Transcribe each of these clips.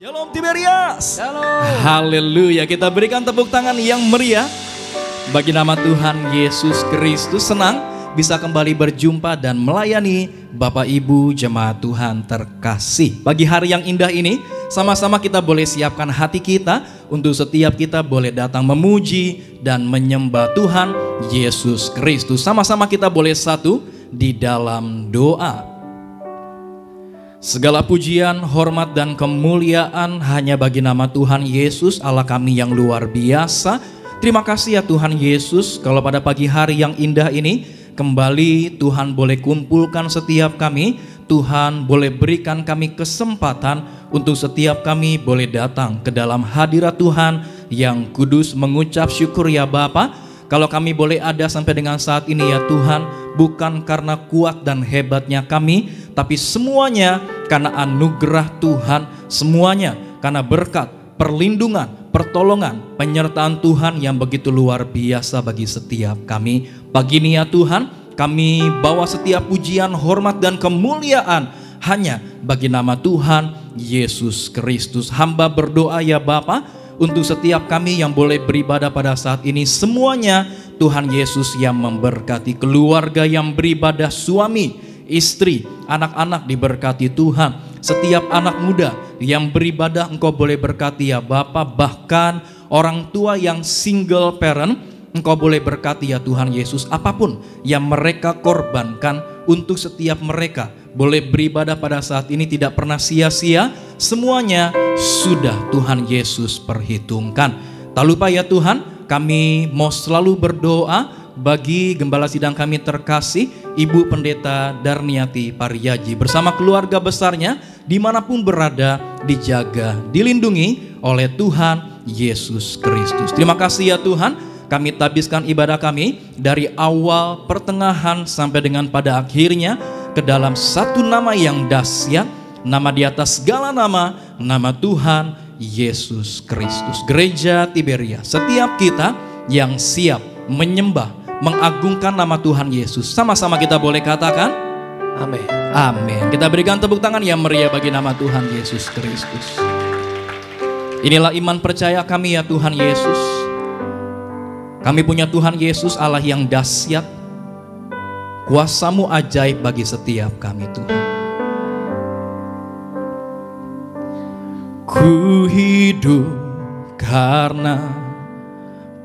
Shalom Tiberias. Shalom. Haleluya, kita berikan tepuk tangan yang meriah bagi nama Tuhan Yesus Kristus. Senang bisa kembali berjumpa dan melayani Bapak Ibu jemaat Tuhan terkasih. Pagi hari yang indah ini, sama-sama kita boleh siapkan hati kita untuk setiap kita boleh datang memuji dan menyembah Tuhan Yesus Kristus. Sama-sama kita boleh satu di dalam doa. Segala pujian, hormat, dan kemuliaan hanya bagi nama Tuhan Yesus, Allah kami yang luar biasa. Terima kasih ya Tuhan Yesus, kalau pada pagi hari yang indah ini, kembali Tuhan boleh kumpulkan setiap kami. Tuhan boleh berikan kami kesempatan untuk setiap kami boleh datang ke dalam hadirat Tuhan yang kudus, mengucap syukur ya Bapa. Kalau kami boleh ada sampai dengan saat ini ya Tuhan, bukan karena kuat dan hebatnya kami, tapi semuanya karena anugerah Tuhan, semuanya karena berkat, perlindungan, pertolongan, penyertaan Tuhan yang begitu luar biasa bagi setiap kami. Pagi ini ya Tuhan, kami bawa setiap pujian, hormat, dan kemuliaan hanya bagi nama Tuhan Yesus Kristus. Hamba berdoa ya Bapa, untuk setiap kami yang boleh beribadah pada saat ini, semuanya Tuhan Yesus yang memberkati. Keluarga yang beribadah, suami, istri, anak-anak diberkati Tuhan. Setiap anak muda yang beribadah Engkau boleh berkati ya Bapa. Bahkan orang tua yang single parent, Engkau boleh berkati ya Tuhan Yesus. Apapun yang mereka korbankan untuk setiap mereka boleh beribadah pada saat ini tidak pernah sia-sia. Semuanya sudah Tuhan Yesus perhitungkan. Tak lupa ya Tuhan, kami mau selalu berdoa bagi gembala sidang kami terkasih, Ibu Pendeta Darniati Pariyaji bersama keluarga besarnya, dimanapun berada, dijaga, dilindungi oleh Tuhan Yesus Kristus. Terima kasih ya Tuhan, kami tabiskan ibadah kami dari awal, pertengahan, sampai dengan pada akhirnya ke dalam satu nama yang dahsyat, nama di atas segala nama, nama Tuhan Yesus Kristus. Gereja Tiberias, setiap kita yang siap menyembah, mengagungkan nama Tuhan Yesus, sama-sama kita boleh katakan Amin. Amin. Kita berikan tepuk tangan yang meriah bagi nama Tuhan Yesus Kristus. Inilah iman percaya kami ya Tuhan Yesus. Kami punya Tuhan Yesus, Allah yang dahsyat. Kuasa-Mu ajaib bagi setiap kami Tuhan. Ku hidup karena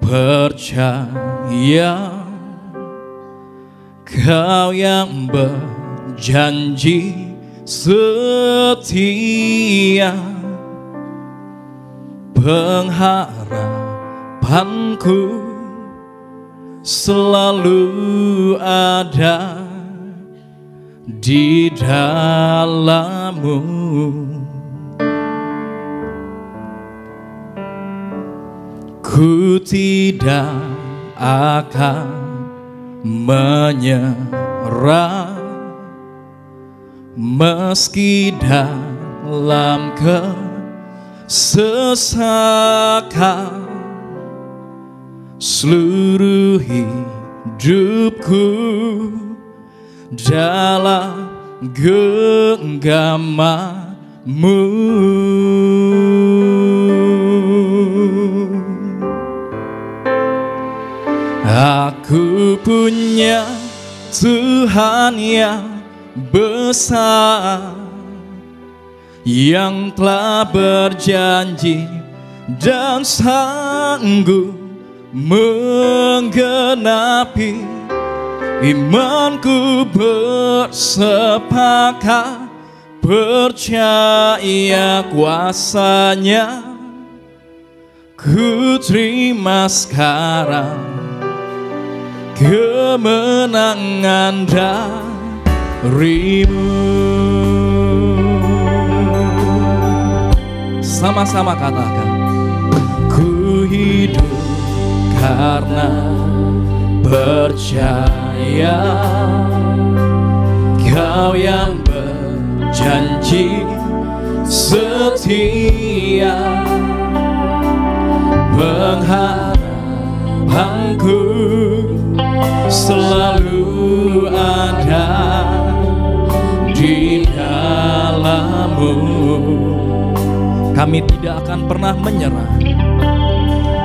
percaya Kau yang berjanji setia, pengharapanku selalu ada di dalam-Mu. Ku tidak akan menyerah meski dalam kesesakan. Seluruh hidupku dalam genggaman-Mu. Aku punya Tuhan yang besar, yang telah berjanji dan sanggup menggenapi. Imanku bersepakat percaya kuasa-Nya. Ku terima sekarang kemenangan dari-Mu. Sama-sama katakan, ku hidup karena percaya Kau yang berjanji setia, pengharapanku selalu ada di dalam-Mu. kami tidak akan pernah menyerah.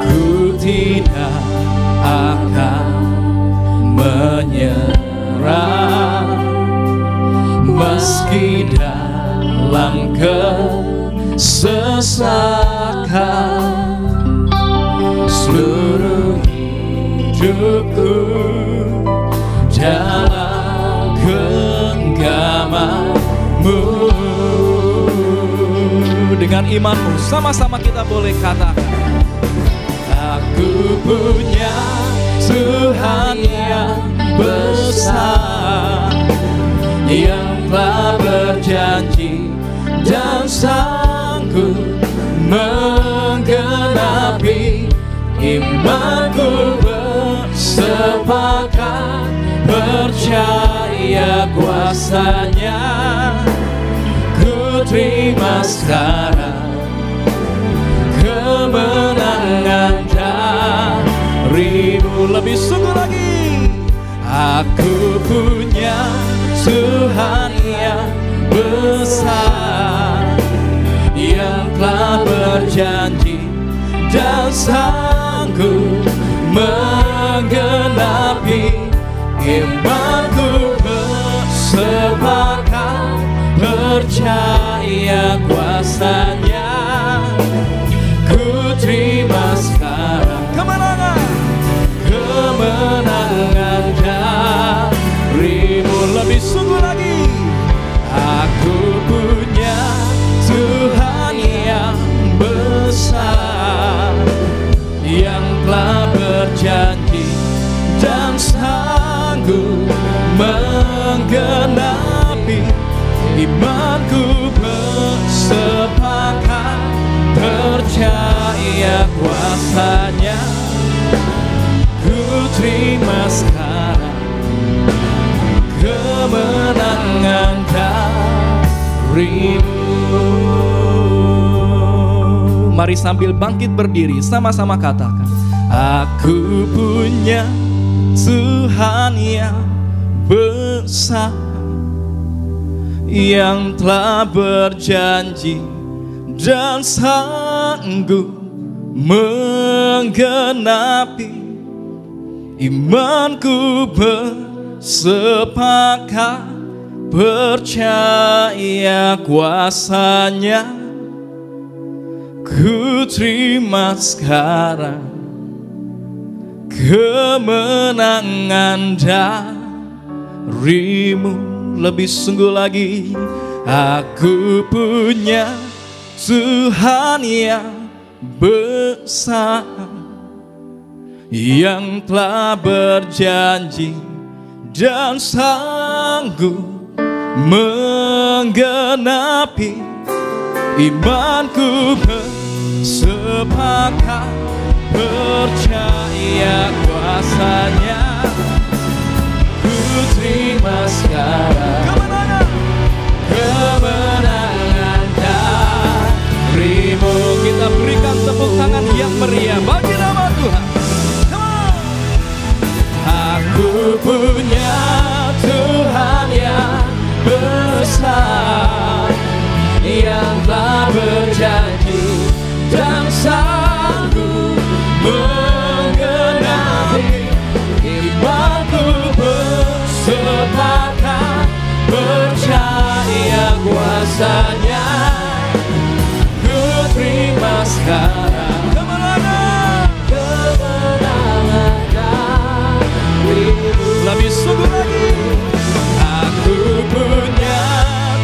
Ku tidak akan menyerah, meski dalam kesesakan. Seluruh hidupku dalam genggamanmu. Dengan imanmu sama-sama kita boleh katakan, aku punya Tuhan yang besar, yang telah berjanji dan sanggup menggenapi. Imanku bersepakat, percaya kuasanya. Ku terima sekarang kemenangan darimu. Lebih sungguh lagi, aku punya Tuhan yang besar, yang telah berjanji dan sanggup menggenapi. Imanku bersepakat, percaya kuasanya. Ku terima sekarang kemenangan darimu. Lebih sungguh lagi, aku punya Tuhan yang besar, yang telah berjanji dan sanggup menggenapi. Imanku bersepakat, percaya kuasanya. Ku terima sekarang kemenangan darimu. Mari sambil bangkit berdiri sama-sama katakan, aku punya Tuhan yang besar, yang telah berjanji dan sanggup menggenapi. Imanku bersepakat, percaya kuasanya. Ku terima sekarang kemenangan darimu. Lebih sungguh lagi, aku punya Tuhan yang besar, yang telah berjanji dan sanggup menggenapi. Imanku bersepakat, percaya kuasanya. Ku terima sekarang kemenangan darimu. Kita berikan tepuk tangan yang meriah bagi nama Tuhan. Aku punya Tuhan yang besar, yang telah berjanji dan sanggup menggenapi. Imanku bersepakat, percaya kuasanya. Ku terima sekarang kemenangan darimu. Lebih sungguh lagi, aku punya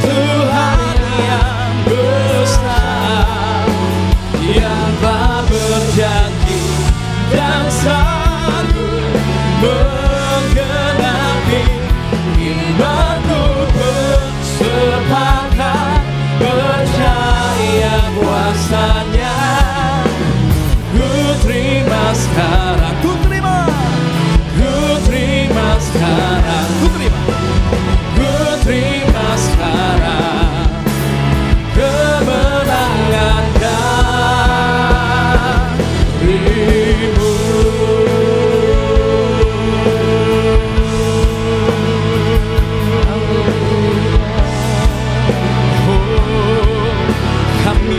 Tuhan yang besar, yang telah berjanji dan sanggup menggenapi. Imanku bersepakat, percaya kuasanya. Ku terima sekarang, ku terima sekarang, ku terima sekarang kemenangan darimu. Oh, kami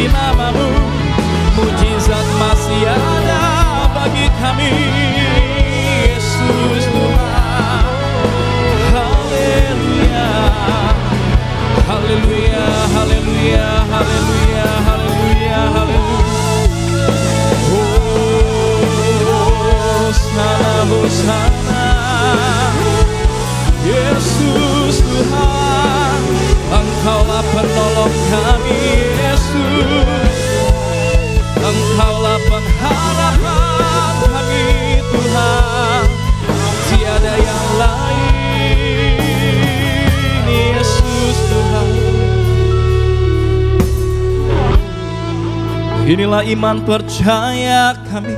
puji namamu, mujizat masih ada bagi kami, Yesus Tuhan. Haleluya, haleluya, haleluya, haleluya, haleluya, haleluya. Hosana, hosana, Yesus Tuhan, Engkaulah penolong kami, Yesus. Engkaulah pengharapan kami, Tuhan. Tiada yang lain, Yesus Tuhan. Inilah iman percaya kami.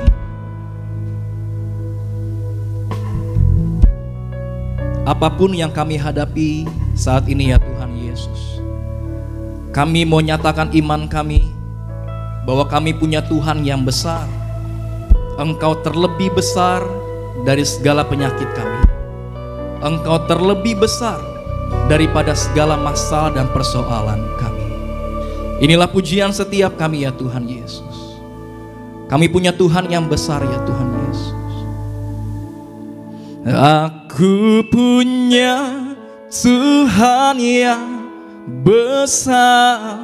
Apapun yang kami hadapi saat ini ya Tuhan Yesus, kami mau nyatakan iman kami bahwa kami punya Tuhan yang besar. Engkau terlebih besar dari segala penyakit kami. Engkau terlebih besar daripada segala masalah dan persoalan kami. Inilah pujian setiap kami ya Tuhan Yesus. Kami punya Tuhan yang besar ya Tuhan Yesus. Aku punya Tuhan yang besar,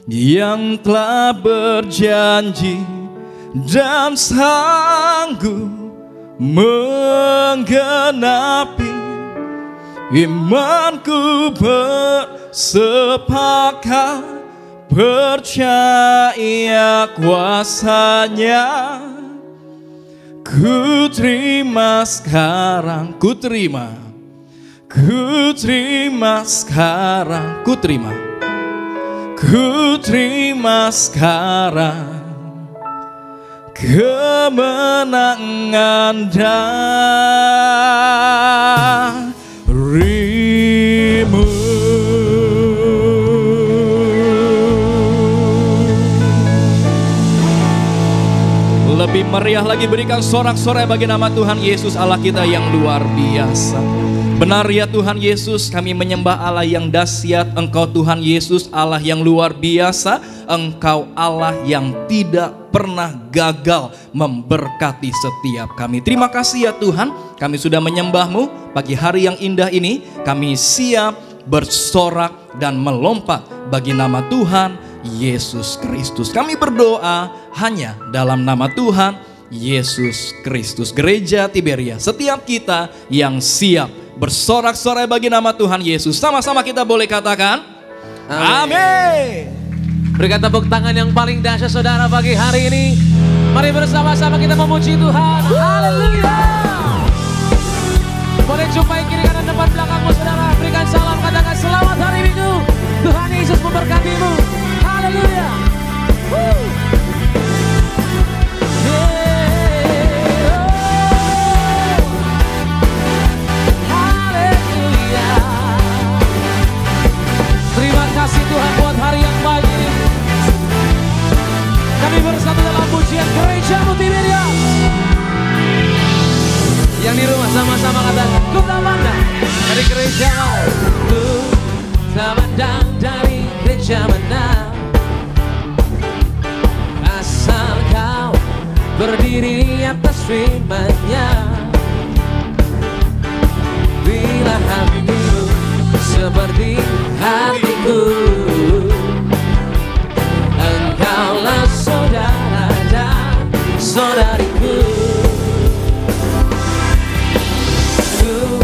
yang telah berjanji dan sanggup menggenapi. Imanku bersepakat percaya kuasanya. Ku terima sekarang, ku terima sekarang, ku terima sekarang kemenangan darimu. Lebih meriah lagi berikan sorak-sorai bagi nama Tuhan Yesus Allah kita yang luar biasa. Benar ya Tuhan Yesus, kami menyembah Allah yang dahsyat. Engkau Tuhan Yesus Allah yang luar biasa. Engkau Allah yang tidak pernah gagal memberkati setiap kami. Terima kasih ya Tuhan, kami sudah menyembah-Mu pagi hari yang indah ini. Kami siap bersorak dan melompat bagi nama Tuhan Yesus Kristus. Kami berdoa hanya dalam nama Tuhan Yesus Kristus. Gereja Tiberia, setiap kita yang siap bersorak-sorai bagi nama Tuhan Yesus, sama-sama kita boleh katakan amin. Berikan tepuk tangan yang paling dahsyat saudara pagi hari ini. Mari bersama-sama kita memuji Tuhan. Haleluya. Boleh jumpai kiri kanan depan belakangmu saudara. Berikan salam, katakan selamat hari Minggu. Tuhan Yesus memberkatimu. Haleluya. Haleluya. Terima kasih Tuhan buat hari yang baik ini. Kami bersatu dalam pujian Gereja Tiberia. Yang di rumah sama-sama katakan, ku tak pandang dari gereja mana, ku tak pandang dari gereja mana, asal kau berdiri atas firman-Nya. Bila hatimu seperti hatiku, engkaulah saudara dan saudariku. Ku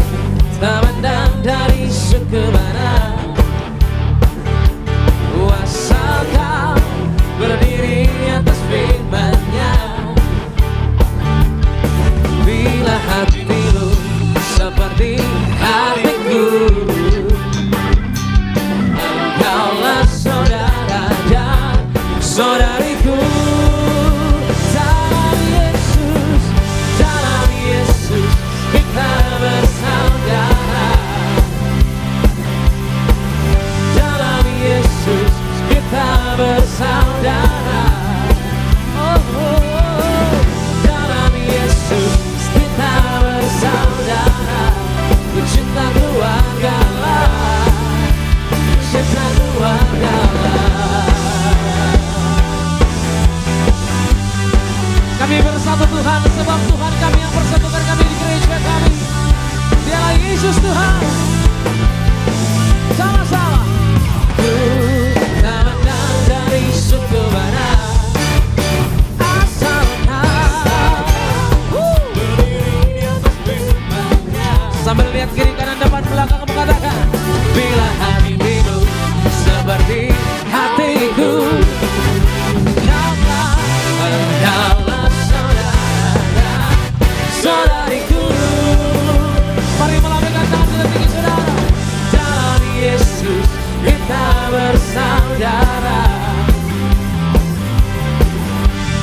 tak pandang dari suku mana, asal kau berdiri atas firman-Nya. Bila hatimu seperti hatiku, engkaulah saudara dan saudariku. Dalam Yesus Kami bersatu Tuhan, sebab Tuhan kami yang persatukan kami di gereja kami. Dialah Yesus Tuhan. Sama-sama. Ku tak pandang dari suku mana asalnya. Sambil lihat kiri kanan depan belakang kamu katakan, bila hatimu seperti hatiku, adalah saudara-saudariku. Mari melambaikan tangan kita tinggi saudara. Dalam Yesus kita bersaudara.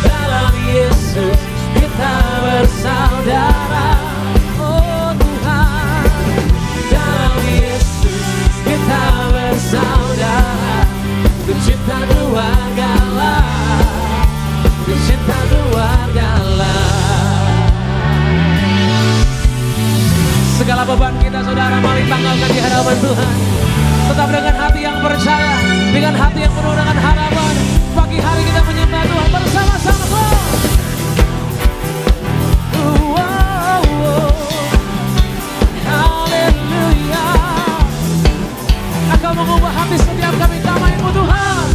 Dalam Yesus kita bersaudara. Oh Tuhan, dalam Yesus kita bersaudara. Ku cinta keluargalah, ku cinta keluargalah. Segala beban kita saudara mari tanggalkan di hadapan Tuhan. Tetap dengan hati yang percaya, dengan hati yang penuh dengan harapan. Pagi hari kita menyembah Tuhan bersama-sama. Haleluya. Engkau mengubah hati setiap kami damai-Mu Tuhan.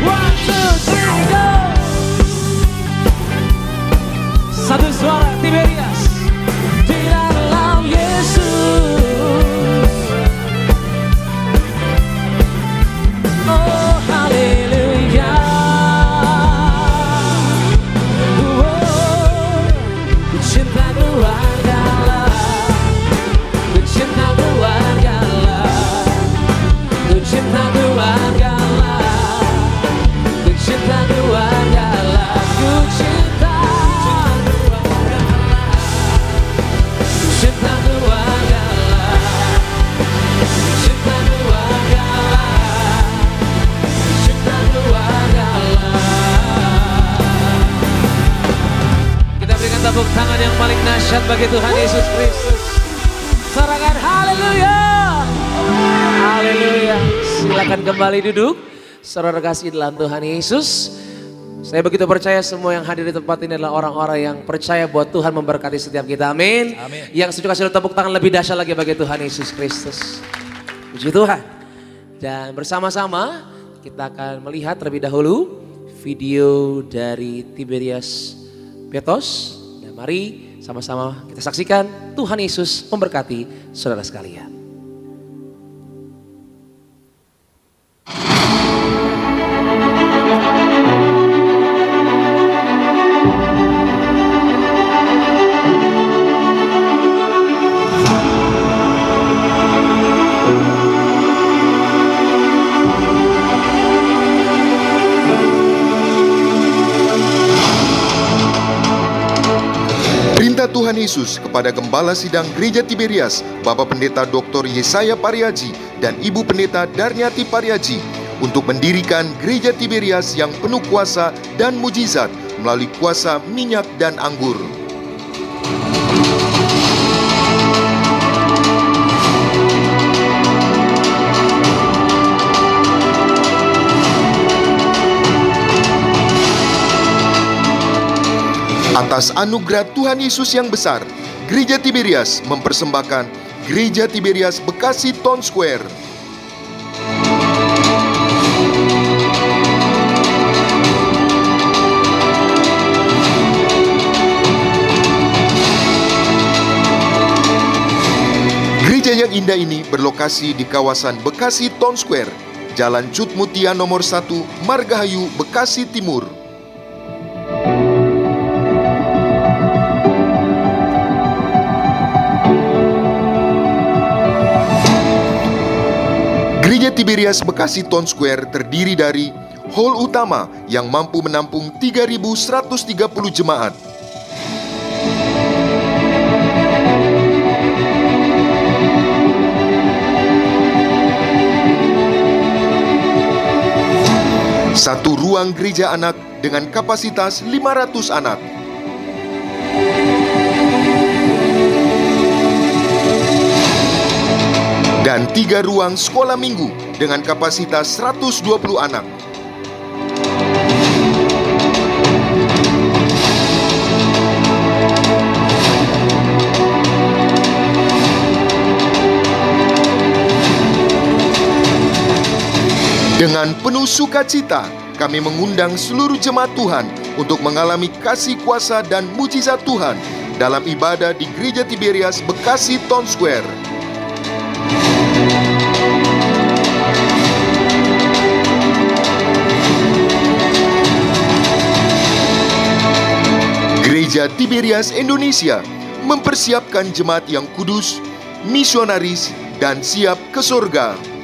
1, 2, 3, go. Satu suara Tiberias. Di dalam Yesus. Oh haleluya. Ku cinta keluargalah, ku cinta keluargalah, ku cinta keluargalah, ku cinta keluargalah, ku cinta keluargalah, ku cinta keluargalah, ku cinta keluargalah, ku cinta keluargalah. Kita berikan tepuk tangan yang paling dahsyat bagi Tuhan Yesus Kristus. Sorakan haleluya. Haleluya. Silakan kembali duduk. Saudara kasih dalam Tuhan Yesus. Saya begitu percaya semua yang hadir di tempat ini adalah orang-orang yang percaya bahwa Tuhan memberkati setiap kita. Amin. Amin. Yang setuju kasih tepuk tangan lebih dahsyat lagi bagi Tuhan Yesus Kristus. Puji Tuhan. Dan bersama-sama kita akan melihat terlebih dahulu video dari Tiberias Petos. Dan mari sama-sama kita saksikan Tuhan Yesus memberkati saudara sekalian. Perintah Tuhan Yesus kepada Gembala Sidang Gereja Tiberias, Bapak Pendeta Dr. Yesaya Pariaji dan Ibu Pendeta Darniati Pariaji untuk mendirikan Gereja Tiberias yang penuh kuasa dan mujizat melalui kuasa minyak dan anggur. Atas anugerah Tuhan Yesus yang besar, Gereja Tiberias mempersembahkan Gereja Tiberias Bekasi Town Square. Gereja yang indah ini berlokasi di kawasan Bekasi Town Square, Jalan Cut Mutia nomor 1, Margahayu, Bekasi Timur. Gereja Tiberias Bekasi Town Square terdiri dari hall utama yang mampu menampung 3.130 jemaat. Satu ruang gereja anak dengan kapasitas 500 anak. Dan 3 ruang sekolah minggu dengan kapasitas 120 anak. Dengan penuh sukacita, kami mengundang seluruh jemaat Tuhan untuk mengalami kasih kuasa dan mujizat Tuhan dalam ibadah di Gereja Tiberias Bekasi Town Square. Gereja Tiberias Indonesia mempersiapkan jemaat yang kudus, misionaris, dan siap ke surga.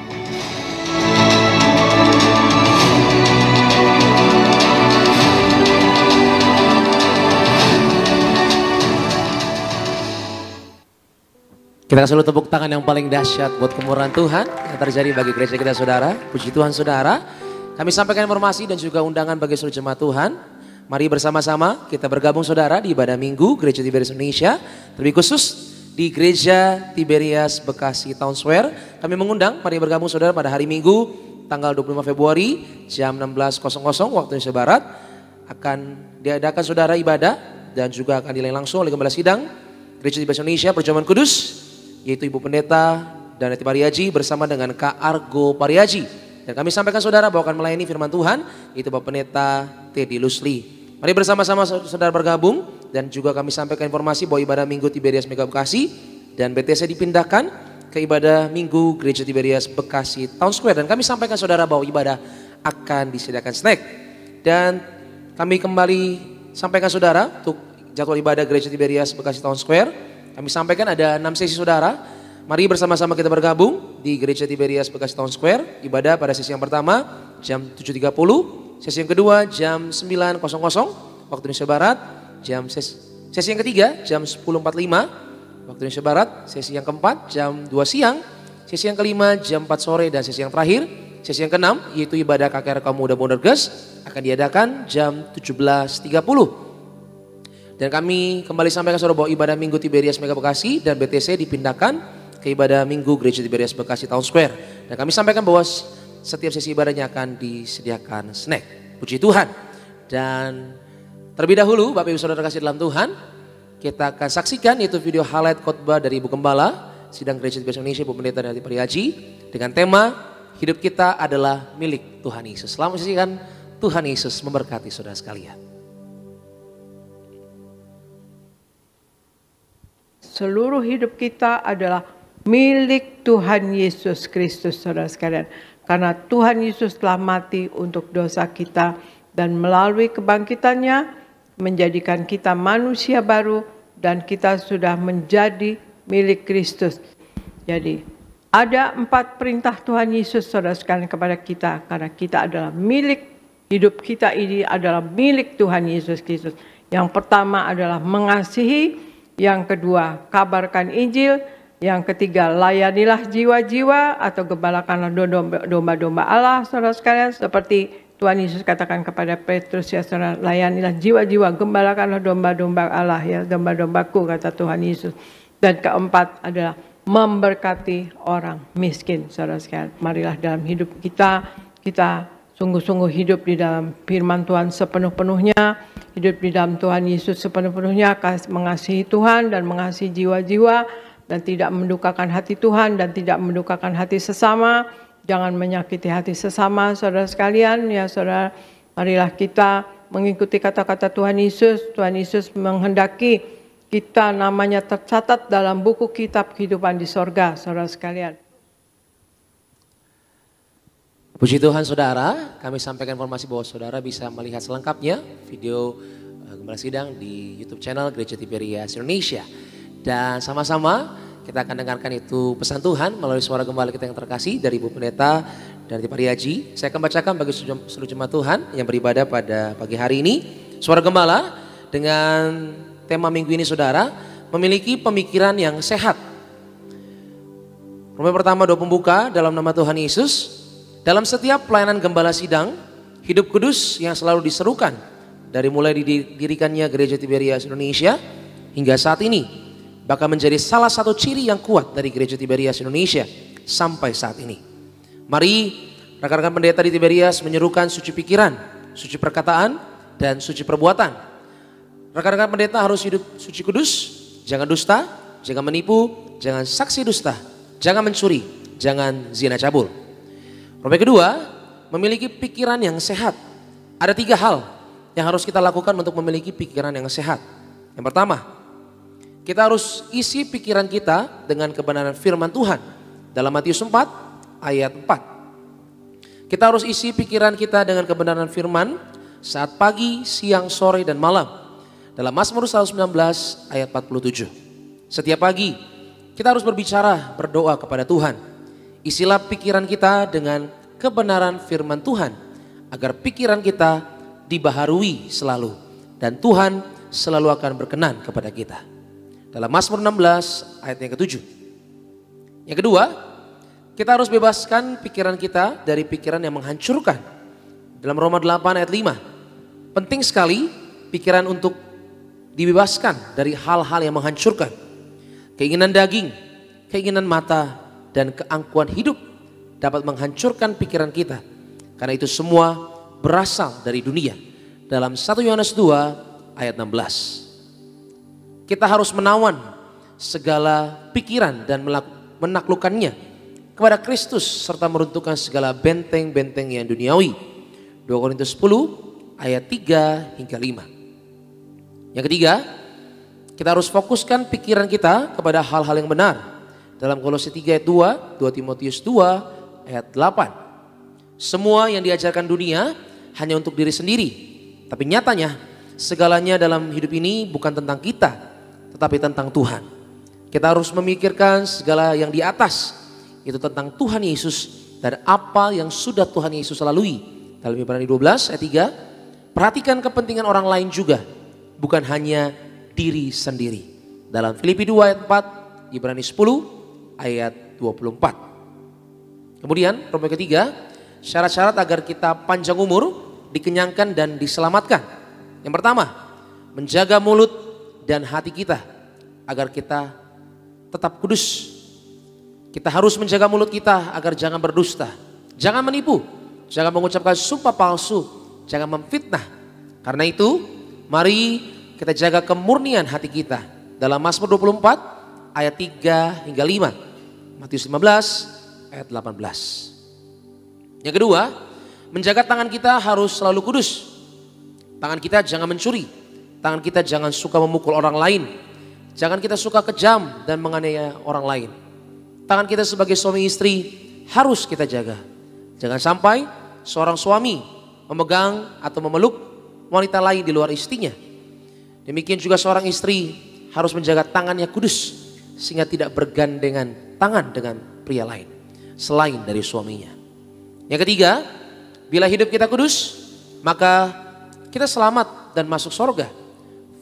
Kita kasih tepuk tangan yang paling dahsyat buat kemurahan Tuhan yang terjadi bagi gereja kita saudara. Puji Tuhan saudara. Kami sampaikan informasi dan juga undangan bagi seluruh jemaat Tuhan. Mari bersama-sama kita bergabung saudara di ibadah minggu Gereja Tiberias Indonesia. Lebih khusus di Gereja Tiberias Bekasi Town Square. Kami mengundang mari bergabung saudara pada hari Minggu tanggal 25 Februari jam 16.00 waktu Indonesia Barat. Akan diadakan saudara ibadah dan juga akan dilayani langsung oleh Gembala Sidang Gereja Tiberias Indonesia Perjamuan Kudus, yaitu Ibu Pendeta Darniati Pariaji bersama dengan Kak Argo Pariaji. Dan kami sampaikan saudara bahwa akan melayani firman Tuhan, yaitu Bapak Pendeta Teddy Lusli. Mari bersama-sama saudara bergabung dan juga kami sampaikan informasi bahwa ibadah Minggu Tiberias Mega Bekasi dan BTC dipindahkan ke ibadah Minggu Gereja Tiberias Bekasi Town Square. Dan kami sampaikan saudara bahwa ibadah akan disediakan snack. Dan kami kembali sampaikan saudara untuk jadwal ibadah Gereja Tiberias Bekasi Town Square. Kami sampaikan ada 6 sesi saudara. Mari bersama-sama kita bergabung di Gereja Tiberias Bekasi Town Square. Ibadah pada sesi yang pertama jam 7.30. Sesi yang kedua jam 9.00 waktu Indonesia Barat. Sesi yang ketiga jam 10.45 waktu Indonesia Barat. Sesi yang keempat jam 2 siang. Sesi yang kelima jam 4 sore. Dan sesi yang terakhir, sesi yang keenam yaitu ibadah KKR Kaum Muda Bonderges akan diadakan jam 17.30. Dan kami kembali sampaikan saudara bahwa ibadah Minggu Tiberias Mega Bekasi dan BTC dipindahkan ke ibadah Minggu Gereja Tiberias Bekasi Town Square. Dan kami sampaikan bahwa setiap sesi ibadahnya akan disediakan snack. Puji Tuhan. Dan terlebih dahulu Bapak Ibu Saudara kasih dalam Tuhan, kita akan saksikan yaitu video highlight khotbah dari Ibu Gembala Sidang Gereja Tiberias Indonesia Ibu Pendeta Darniati Pariaji dengan tema hidup kita adalah milik Tuhan Yesus. Selamat menyaksikan. Tuhan Yesus memberkati saudara sekalian. Seluruh hidup kita adalah milik Tuhan Yesus Kristus, saudara sekalian. Karena Tuhan Yesus telah mati untuk dosa kita dan melalui kebangkitannya menjadikan kita manusia baru dan kita sudah menjadi milik Kristus. Jadi ada 4 perintah Tuhan Yesus, saudara sekalian, kepada kita. Karena kita adalah milik, hidup kita ini adalah milik Tuhan Yesus Kristus. Yang pertama adalah mengasihi. Yang kedua, kabarkan Injil. Yang ketiga, layanilah jiwa-jiwa atau gembalakanlah domba-domba Allah, saudara sekalian. Seperti Tuhan Yesus katakan kepada Petrus, ya saudara, layanilah jiwa-jiwa, gembalakanlah domba-domba Allah, ya domba-dombaku, kata Tuhan Yesus. Dan keempat adalah memberkati orang miskin, saudara sekalian. Marilah dalam hidup kita sungguh-sungguh hidup di dalam firman Tuhan sepenuh-penuhnya, hidup di dalam Tuhan Yesus sepenuh-penuhnya, mengasihi Tuhan dan mengasihi jiwa-jiwa, dan tidak mendukakan hati Tuhan dan tidak mendukakan hati sesama. Jangan menyakiti hati sesama, saudara sekalian. Ya saudara, marilah kita mengikuti kata-kata Tuhan Yesus. Tuhan Yesus menghendaki kita namanya tercatat dalam buku kitab kehidupan di sorga, saudara sekalian. Puji Tuhan saudara, kami sampaikan informasi bahwa saudara bisa melihat selengkapnya video Gembala Sidang di YouTube channel Gereja Tiberias Indonesia. Dan sama-sama kita akan dengarkan itu pesan Tuhan melalui suara gembala kita yang terkasih dari Ibu Pendeta Darniati Pariaji. Saya akan bacakan bagi seluruh jemaat Tuhan yang beribadah pada pagi hari ini. Suara gembala dengan tema minggu ini saudara, memiliki pemikiran yang sehat. Roma pertama 2 pembuka dalam nama Tuhan Yesus. Dalam setiap pelayanan Gembala Sidang, hidup kudus yang selalu diserukan dari mulai didirikannya Gereja Tiberias Indonesia hingga saat ini, bahkan menjadi salah satu ciri yang kuat dari Gereja Tiberias Indonesia sampai saat ini. Mari rekan-rekan pendeta di Tiberias menyerukan suci pikiran, suci perkataan, dan suci perbuatan. Rekan-rekan pendeta harus hidup suci kudus, jangan dusta, jangan menipu, jangan saksi dusta, jangan mencuri, jangan zina cabul. Roma kedua, memiliki pikiran yang sehat. Ada 3 hal yang harus kita lakukan untuk memiliki pikiran yang sehat. Yang pertama, kita harus isi pikiran kita dengan kebenaran firman Tuhan. Dalam Matius 4 ayat 4. Kita harus isi pikiran kita dengan kebenaran firman saat pagi, siang, sore, dan malam. Dalam Mazmur 119 ayat 47. Setiap pagi kita harus berbicara, berdoa kepada Tuhan. Isilah pikiran kita dengan kebenaran firman Tuhan agar pikiran kita dibaharui selalu dan Tuhan selalu akan berkenan kepada kita. Dalam Mazmur 16 ayat yang ke-7. Yang kedua, kita harus bebaskan pikiran kita dari pikiran yang menghancurkan. Dalam Roma 8 ayat 5. Penting sekali pikiran untuk dibebaskan dari hal-hal yang menghancurkan. Keinginan daging, keinginan mata, dan keangkuhan hidup dapat menghancurkan pikiran kita. Karena itu semua berasal dari dunia. Dalam 1 Yohanes 2 ayat 16. Kita harus menawan segala pikiran dan menaklukkannya kepada Kristus serta meruntuhkan segala benteng-benteng yang duniawi. 2 Korintus 10 ayat 3 hingga 5. Yang ketiga, kita harus fokuskan pikiran kita kepada hal-hal yang benar. Dalam Kolose 3 ayat 2, 2 Timotius 2 ayat 8. Semua yang diajarkan dunia hanya untuk diri sendiri. Tapi nyatanya segalanya dalam hidup ini bukan tentang kita, tetapi tentang Tuhan. Kita harus memikirkan segala yang di atas, itu tentang Tuhan Yesus dan apa yang sudah Tuhan Yesus lalui. Dalam Ibrani 12 ayat 3, perhatikan kepentingan orang lain juga, bukan hanya diri sendiri. Dalam Filipi 2 ayat 4, Ibrani 10 ayat 24. Kemudian problem ketiga, syarat-syarat agar kita panjang umur, dikenyangkan dan diselamatkan. Yang pertama, menjaga mulut dan hati kita agar kita tetap kudus. Kita harus menjaga mulut kita agar jangan berdusta, jangan menipu, jangan mengucapkan sumpah palsu, jangan memfitnah. Karena itu, mari kita jaga kemurnian hati kita. Dalam Mazmur 24 ayat 3 hingga 5. Matius 15 ayat 18. Yang kedua, menjaga tangan kita harus selalu kudus. Tangan kita jangan mencuri. Tangan kita jangan suka memukul orang lain. Jangan kita suka kejam dan menganiaya orang lain. Tangan kita sebagai suami istri harus kita jaga. Jangan sampai seorang suami memegang atau memeluk wanita lain di luar istrinya. Demikian juga seorang istri harus menjaga tangannya kudus sehingga tidak bergandengan tangan dengan pria lain selain dari suaminya. Yang ketiga, bila hidup kita kudus, maka kita selamat dan masuk surga.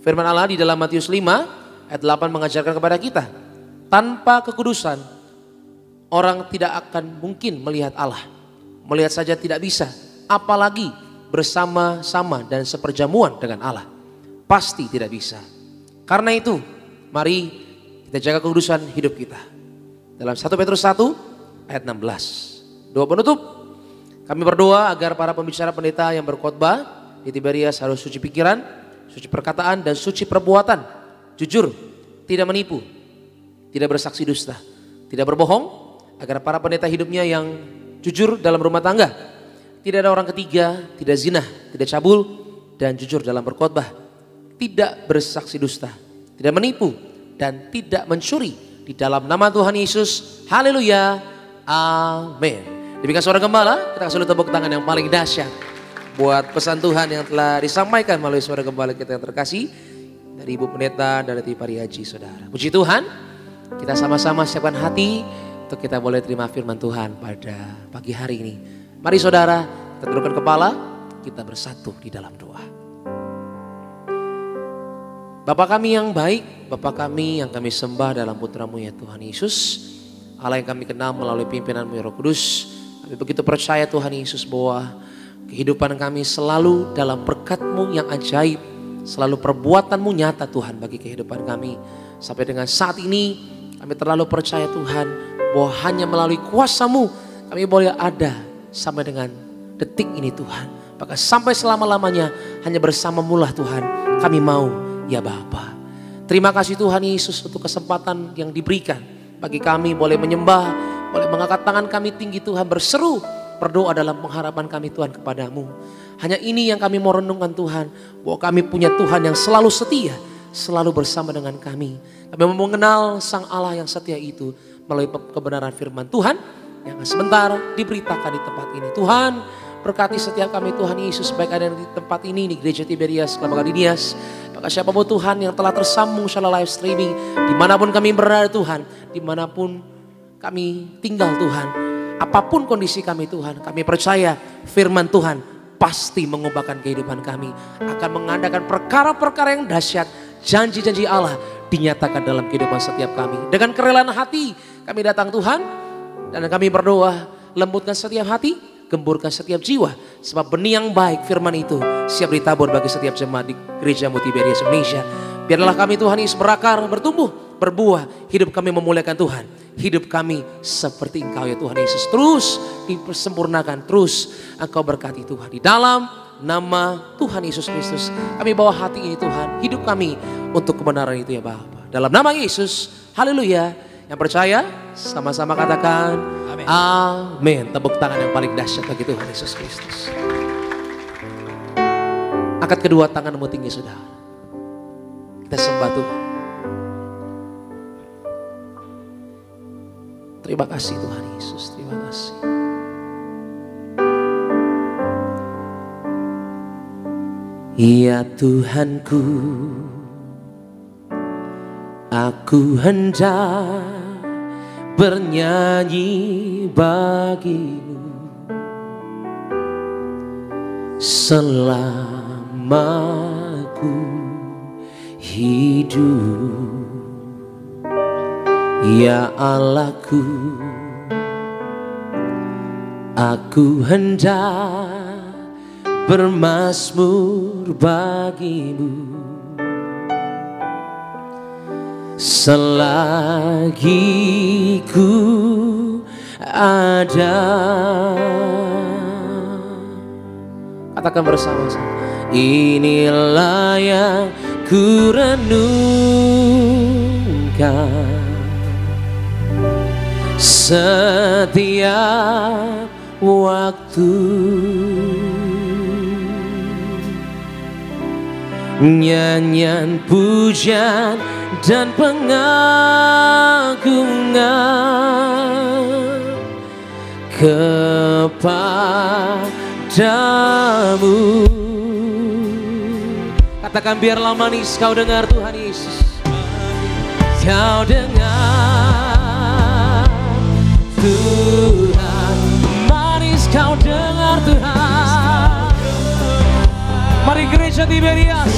Firman Allah di dalam Matius 5 ayat 8 mengajarkan kepada kita, tanpa kekudusan orang tidak akan mungkin melihat Allah. Melihat saja tidak bisa, apalagi bersama-sama dan seperjamuan dengan Allah. Pasti tidak bisa. Karena itu, mari kita jaga kekudusan hidup kita. Dalam 1 Petrus 1 ayat 16. Doa penutup. Kami berdoa agar para pembicara pendeta yang berkhotbah di Tiberias harus suci pikiran, suci perkataan, dan suci perbuatan. Jujur, tidak menipu, tidak bersaksi dusta, tidak berbohong. Agar para pendeta hidupnya yang jujur dalam rumah tangga. Tidak ada orang ketiga, tidak zina, tidak cabul, dan jujur dalam berkhotbah. Tidak bersaksi dusta, tidak menipu, dan tidak mencuri. Di dalam nama Tuhan Yesus, haleluya, amin. Demikian suara gembala, kita kasih tepuk tangan yang paling dahsyat buat pesan Tuhan yang telah disampaikan melalui suara gembala kita yang terkasih dari Ibu Pendeta dan dari Pariaji, saudara. Puji Tuhan, kita sama-sama siapkan hati untuk kita boleh terima firman Tuhan pada pagi hari ini. Mari saudara, kita tundukkan kepala, kita bersatu di dalam doa. Bapa kami yang baik, Bapa kami yang kami sembah dalam putra-Mu ya Tuhan Yesus, Allah yang kami kenal melalui pimpinan-Mu ya Roh Kudus. Kami begitu percaya Tuhan Yesus bahwa kehidupan kami selalu dalam berkat-Mu yang ajaib, selalu perbuatan-Mu nyata Tuhan bagi kehidupan kami. Sampai dengan saat ini kami terlalu percaya Tuhan bahwa hanya melalui kuasa-Mu kami boleh ada sampai dengan detik ini Tuhan. Bahkan sampai selama-lamanya hanya bersama-Mu lah Tuhan kami mau ya Bapa. Terima kasih Tuhan Yesus untuk kesempatan yang diberikan bagi kami boleh menyembah, boleh mengangkat tangan kami tinggi Tuhan berseru berdoa dalam pengharapan kami Tuhan kepadamu. Hanya ini yang kami mau renungkan Tuhan, bahwa kami punya Tuhan yang selalu setia, selalu bersama dengan kami. Kami mau mengenal Sang Allah yang setia itu melalui kebenaran firman Tuhan yang sebentar diberitakan di tempat ini. Tuhan, berkati setiap kami Tuhan Yesus, baik ada di tempat ini, di Gereja Tiberias, Lembaga Didias, maka siapapun Tuhan yang telah tersambung secara live streaming, dimanapun kami berada Tuhan, dimanapun kami tinggal Tuhan, apapun kondisi kami Tuhan, kami percaya firman Tuhan pasti mengubahkan kehidupan kami, akan mengadakan perkara-perkara yang dahsyat, janji-janji Allah dinyatakan dalam kehidupan setiap kami. Dengan kerelaan hati kami datang Tuhan, dan kami berdoa, lembutkan setiap hati, gemburkan setiap jiwa, sebab benih yang baik firman itu siap ditabur bagi setiap jemaat di Gereja Tiberias Indonesia. Biarlah kami Tuhan Yesus berakar, bertumbuh, berbuah, hidup kami memuliakan Tuhan, hidup kami seperti Engkau ya Tuhan Yesus, terus dipersempurnakan, terus Engkau berkati Tuhan. Di dalam nama Tuhan Yesus Kristus kami bawa hati ini Tuhan, hidup kami untuk kebenaran itu ya Bapa. Dalam nama Yesus, haleluya. Yang percaya sama-sama katakan amin. Amin. Tepuk tangan yang paling dahsyat bagi Tuhan Yesus Kristus. Angkat kedua tanganmu tinggi saudara. Kita sembah Tuhan. Terima kasih Tuhan Yesus, terima kasih. Ya Tuhanku, aku hendak bernyanyi bagimu selama ku hidup. Ya Allahku, aku hendak bermazmur bagimu selagi ku ada. Katakan bersama-sama, inilah yang ku renungkan setiap waktu, nyanyian pujian dan pengagungan kepadamu. Katakan biarlah manis kau dengar Tuhan Yesus, kau dengar Tuhan, manis kau dengar Tuhan. Mari Gereja Tiberias,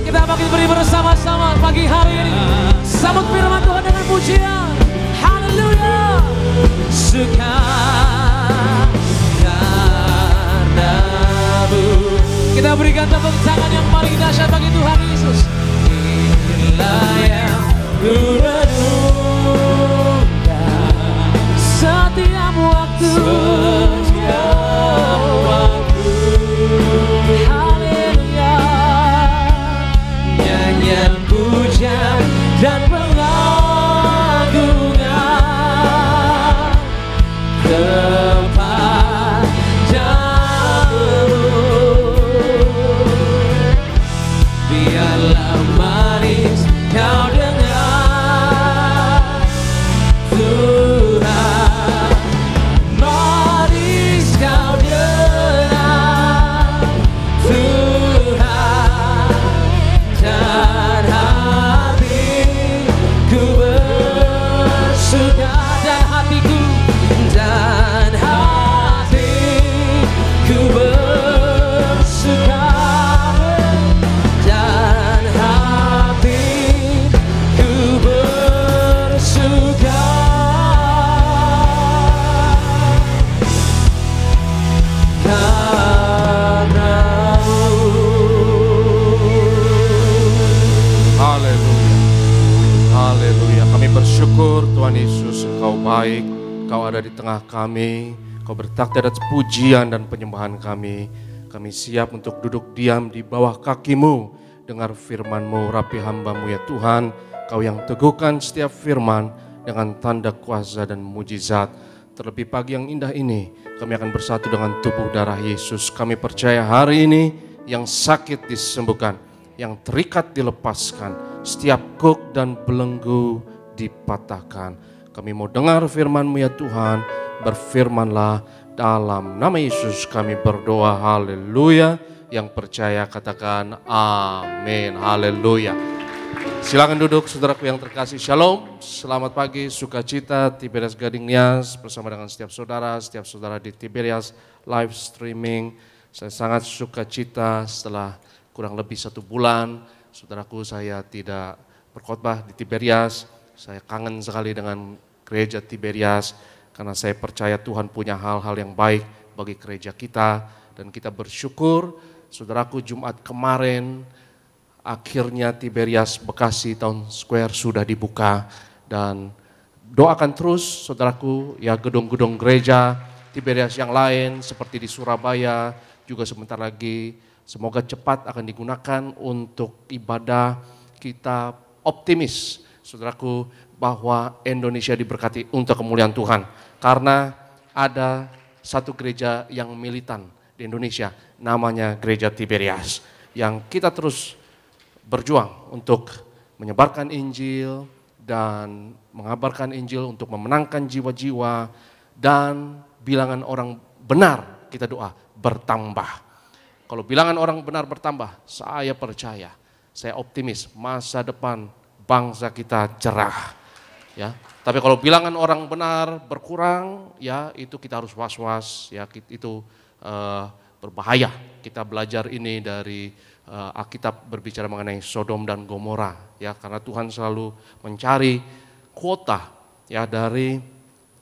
kita bangkit beri bersama-sama pagi hari ini. Sambut firman Tuhan dengan pujian. Haleluya. Suka karenamu. Kita berikan tepuk tangan yang paling dahsyat bagi Tuhan Yesus. Inilah yang ku renungkan setiap waktu, setiap waktu. Haleluya. Nyanyian pujian dan pengagungan kepadamu. Biarlah manis kau dengar Tuhan, manis kau dengar Tuhan, dan hatiku bersuka, dan hatiku bersuka, dan hatiku bersuka. Haleluya, haleluya. Kami bersyukur Tuhan Yesus, Engkau baik, Engkau ada di tengah kami, Engkau bertakhta atas pujian dan penyembahan kami. Kami siap untuk duduk diam di bawah kaki-Mu, dengar firman-Mu, rapi hamba-Mu ya Tuhan. Kau yang teguhkan setiap firman dengan tanda kuasa dan mujizat. Terlebih pagi yang indah ini, kami akan bersatu dengan tubuh darah Yesus. Kami percaya hari ini yang sakit disembuhkan, yang terikat dilepaskan, setiap kuk dan belenggu dipatahkan. Kami mau dengar firman-Mu ya Tuhan, berfirmanlah dalam nama Yesus kami berdoa, haleluya. Yang percaya katakan amin, haleluya. Silakan duduk saudaraku yang terkasih, shalom, selamat pagi, sukacita, Tiberias Gading Nias bersama dengan setiap saudara di Tiberias live streaming. Saya sangat sukacita setelah kurang lebih 1 bulan, saudaraku saya tidak berkhotbah di Tiberias. Saya kangen sekali dengan gereja Tiberias karena saya percaya Tuhan punya hal-hal yang baik bagi gereja kita dan kita bersyukur, saudaraku Jumat kemarin akhirnya Tiberias Bekasi Town Square sudah dibuka dan doakan terus saudaraku ya gedung-gedung gereja Tiberias yang lain seperti di Surabaya juga sebentar lagi semoga cepat akan digunakan untuk ibadah. Kita optimis saudaraku bahwa Indonesia diberkati untuk kemuliaan Tuhan karena ada satu gereja yang militan di Indonesia namanya Gereja Tiberias yang kita terus berjuang untuk menyebarkan Injil dan mengabarkan Injil untuk memenangkan jiwa-jiwa dan bilangan orang benar kita doa bertambah. Kalau bilangan orang benar bertambah, saya percaya, saya optimis masa depan bangsa kita cerah. Ya, tapi kalau bilangan orang benar berkurang, ya itu kita harus was-was, ya itu berbahaya. Kita belajar ini dari Alkitab berbicara mengenai Sodom dan Gomora, ya karena Tuhan selalu mencari kuota ya dari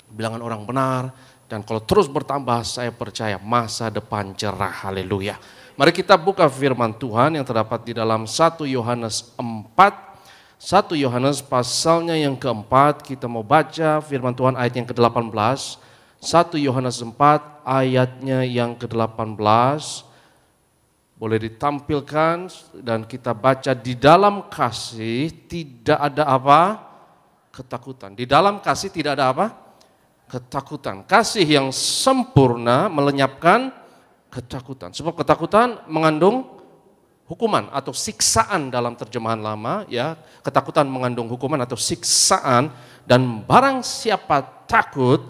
bilangan orang benar dan kalau terus bertambah saya percaya masa depan cerah, haleluya. Mari kita buka firman Tuhan yang terdapat di dalam 1 Yohanes 4, 1 Yohanes pasalnya yang keempat, kita mau baca firman Tuhan ayat yang ke-18, 1 Yohanes 4 ayatnya yang ke-18, boleh ditampilkan dan kita baca di dalam kasih tidak ada apa? Ketakutan. Di dalam kasih tidak ada apa? Ketakutan. Kasih yang sempurna melenyapkan ketakutan. Sebab ketakutan mengandung hukuman atau siksaan dalam terjemahan lama ya. Ketakutan mengandung hukuman atau siksaan dan barang siapa takut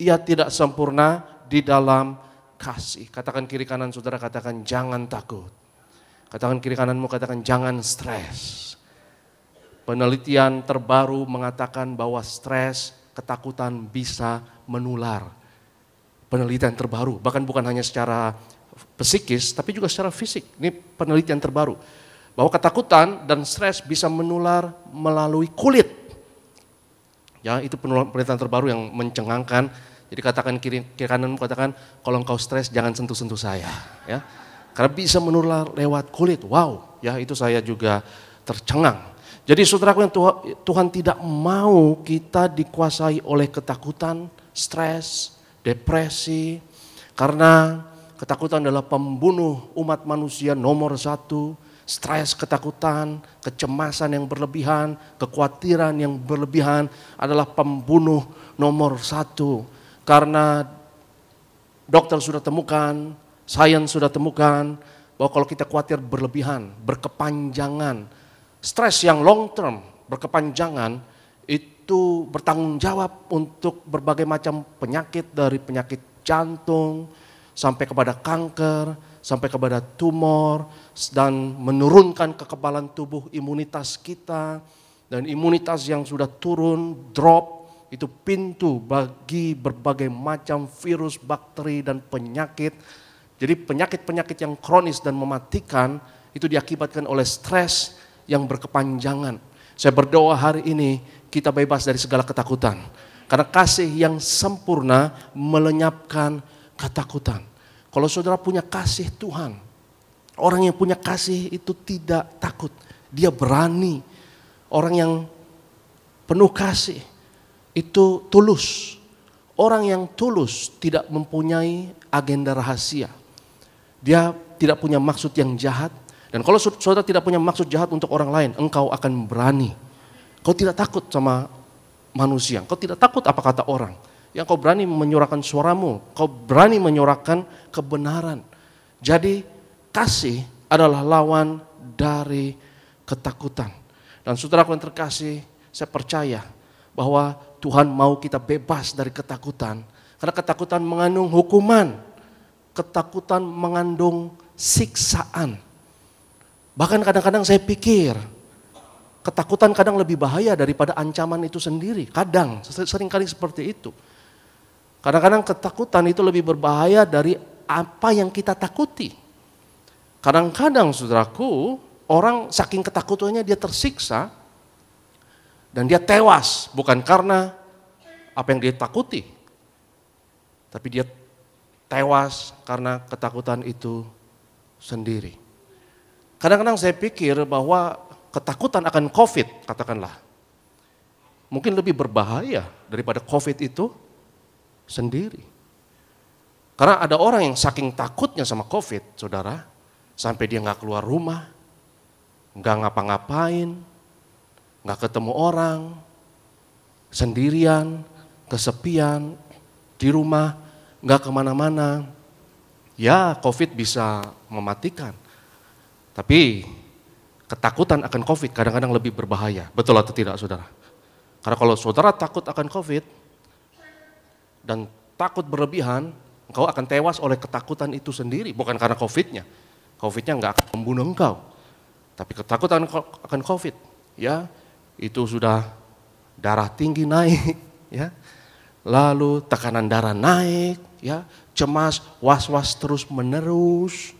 ia tidak sempurna di dalam kasih. Katakan kiri kanan saudara, katakan jangan takut. Katakan kiri kananmu, katakan jangan stres. Penelitian terbaru mengatakan bahwa stres, ketakutan bisa menular. Penelitian terbaru, bahkan bukan hanya secara psikis, tapi juga secara fisik. Ini penelitian terbaru. Bahwa ketakutan dan stres bisa menular melalui kulit. Ya, itu penelitian terbaru yang mencengangkan. Jadi katakan kiri kananmu, katakan kalau engkau stres jangan sentuh-sentuh saya, ya. Karena bisa menular lewat kulit. Wow, ya itu saya juga tercengang. Jadi saudaraku yang Tuhan tidak mau kita dikuasai oleh ketakutan, stres, depresi. Karena ketakutan adalah pembunuh umat manusia nomor 1. Stres, ketakutan, kecemasan yang berlebihan, kekhawatiran yang berlebihan adalah pembunuh nomor 1. Karena dokter sudah temukan, sains sudah temukan bahwa kalau kita khawatir berlebihan, berkepanjangan, stres yang long term, berkepanjangan itu bertanggung jawab untuk berbagai macam penyakit dari penyakit jantung sampai kepada kanker, sampai kepada tumor dan menurunkan kekebalan tubuh imunitas kita dan imunitas yang sudah turun, drop. Itu pintu bagi berbagai macam virus, bakteri, dan penyakit. Jadi penyakit-penyakit yang kronis dan mematikan itu diakibatkan oleh stres yang berkepanjangan. Saya berdoa hari ini kita bebas dari segala ketakutan. Karena kasih yang sempurna melenyapkan ketakutan. Kalau saudara punya kasih Tuhan, orang yang punya kasih itu tidak takut. Dia berani. Orang yang penuh kasih itu tulus. Orang yang tulus tidak mempunyai agenda rahasia. Dia tidak punya maksud yang jahat. Dan kalau saudara tidak punya maksud jahat untuk orang lain, engkau akan berani. Kau tidak takut sama manusia, kau tidak takut apa kata orang. yang kau berani menyuarakan suaramu, kau berani menyuarakan kebenaran. Jadi kasih adalah lawan dari ketakutan. Dan saudaraku yang terkasih, saya percaya bahwa Tuhan mau kita bebas dari ketakutan. Karena ketakutan mengandung hukuman, ketakutan mengandung siksaan. Bahkan kadang-kadang saya pikir, ketakutan kadang lebih bahaya daripada ancaman itu sendiri. Kadang, seringkali seperti itu. Kadang-kadang ketakutan itu lebih berbahaya dari apa yang kita takuti. Kadang-kadang saudaraku, orang saking ketakutannya dia tersiksa dan dia tewas. Bukan karena apa yang dia takuti, tapi dia tewas karena ketakutan itu sendiri. Kadang-kadang saya pikir bahwa ketakutan akan COVID, katakanlah, mungkin lebih berbahaya daripada COVID itu sendiri. Karena ada orang yang saking takutnya sama COVID, saudara, sampai dia nggak keluar rumah, nggak ngapa-ngapain, nggak ketemu orang, sendirian, kesepian, di rumah, nggak kemana-mana. Ya, COVID bisa mematikan. Tapi ketakutan akan COVID kadang-kadang lebih berbahaya. Betul atau tidak, saudara? Karena kalau saudara takut akan COVID dan takut berlebihan, engkau akan tewas oleh ketakutan itu sendiri. Bukan karena COVID-nya. COVID-nya nggak akan membunuh engkau. Tapi ketakutan akan COVID, ya itu sudah darah tinggi naik, ya, lalu tekanan darah naik, ya, cemas, was-was terus menerus.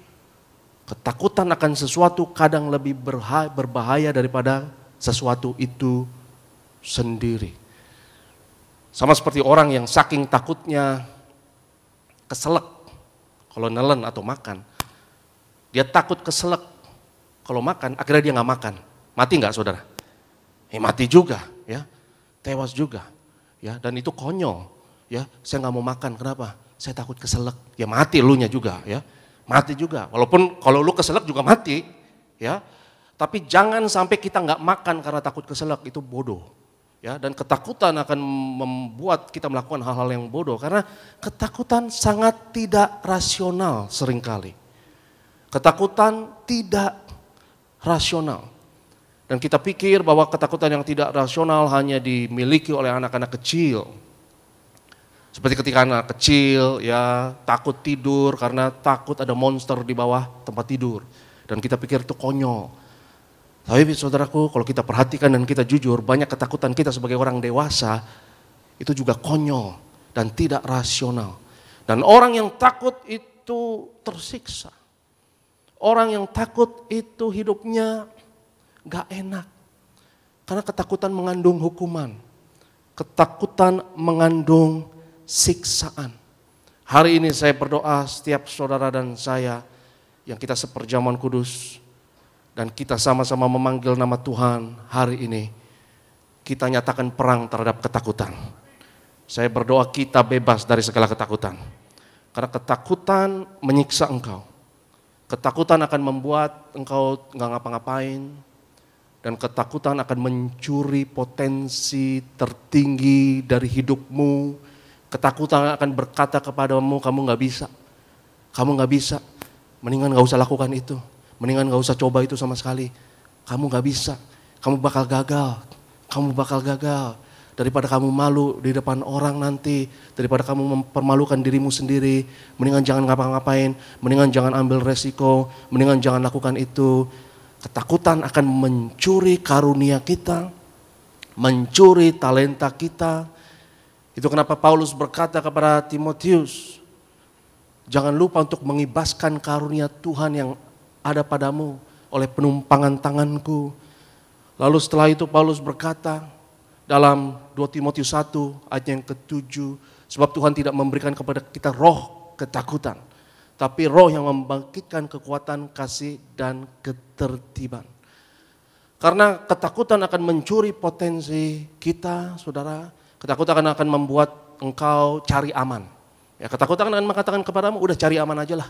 Ketakutan akan sesuatu kadang lebih berbahaya daripada sesuatu itu sendiri. Sama seperti orang yang saking takutnya keselak kalau nelen atau makan. Dia takut keselak kalau makan, akhirnya dia nggak makan. Mati nggak, saudara? Mati juga, ya, tewas juga, ya. Dan itu konyol, ya. Saya nggak mau makan, kenapa? Saya takut keselak. Ya mati elunya juga, ya. Mati juga. Walaupun kalau lu keselak juga mati, ya. Tapi jangan sampai kita nggak makan karena takut keselak, itu bodoh. Ya, dan ketakutan akan membuat kita melakukan hal-hal yang bodoh karena ketakutan sangat tidak rasional seringkali. Ketakutan tidak rasional. Dan kita pikir bahwa ketakutan yang tidak rasional hanya dimiliki oleh anak-anak kecil. Seperti ketika anak kecil ya takut tidur karena takut ada monster di bawah tempat tidur. Dan kita pikir itu konyol. Tapi saudaraku, kalau kita perhatikan dan kita jujur, banyak ketakutan kita sebagai orang dewasa itu juga konyol dan tidak rasional. Dan orang yang takut itu tersiksa. Orang yang takut itu hidupnya gak enak. Karena ketakutan mengandung hukuman. Ketakutan mengandung siksaan. Hari ini saya berdoa setiap saudara dan saya yang kita seperjamuan kudus. Dan kita sama-sama memanggil nama Tuhan hari ini. Kita nyatakan perang terhadap ketakutan. Saya berdoa kita bebas dari segala ketakutan. Karena ketakutan menyiksa engkau. Ketakutan akan membuat engkau nggak ngapa-ngapain. Dan ketakutan akan mencuri potensi tertinggi dari hidupmu. Ketakutan akan berkata kepadamu, kamu nggak bisa. Kamu nggak bisa. Mendingan nggak usah lakukan itu. Mendingan gak usah coba itu sama sekali. Kamu gak bisa, kamu bakal gagal. Kamu bakal gagal. Daripada kamu malu di depan orang nanti. Daripada kamu mempermalukan dirimu sendiri. Mendingan jangan ngapa-ngapain. Mendingan jangan ambil resiko. Mendingan jangan lakukan itu. Ketakutan akan mencuri karunia kita. Mencuri talenta kita. Itu kenapa Paulus berkata kepada Timotius. Jangan lupa untuk mengibaskan karunia Tuhan yang ada padamu oleh penumpangan tanganku. Lalu setelah itu Paulus berkata dalam 2 Timotius 1 ayat yang ke-7. Sebab Tuhan tidak memberikan kepada kita roh ketakutan. Tapi roh yang membangkitkan kekuatan, kasih, dan ketertiban. Karena ketakutan akan mencuri potensi kita, saudara. Ketakutan akan membuat engkau cari aman. Ya, ketakutan akan mengatakan kepadamu, udah cari aman aja lah.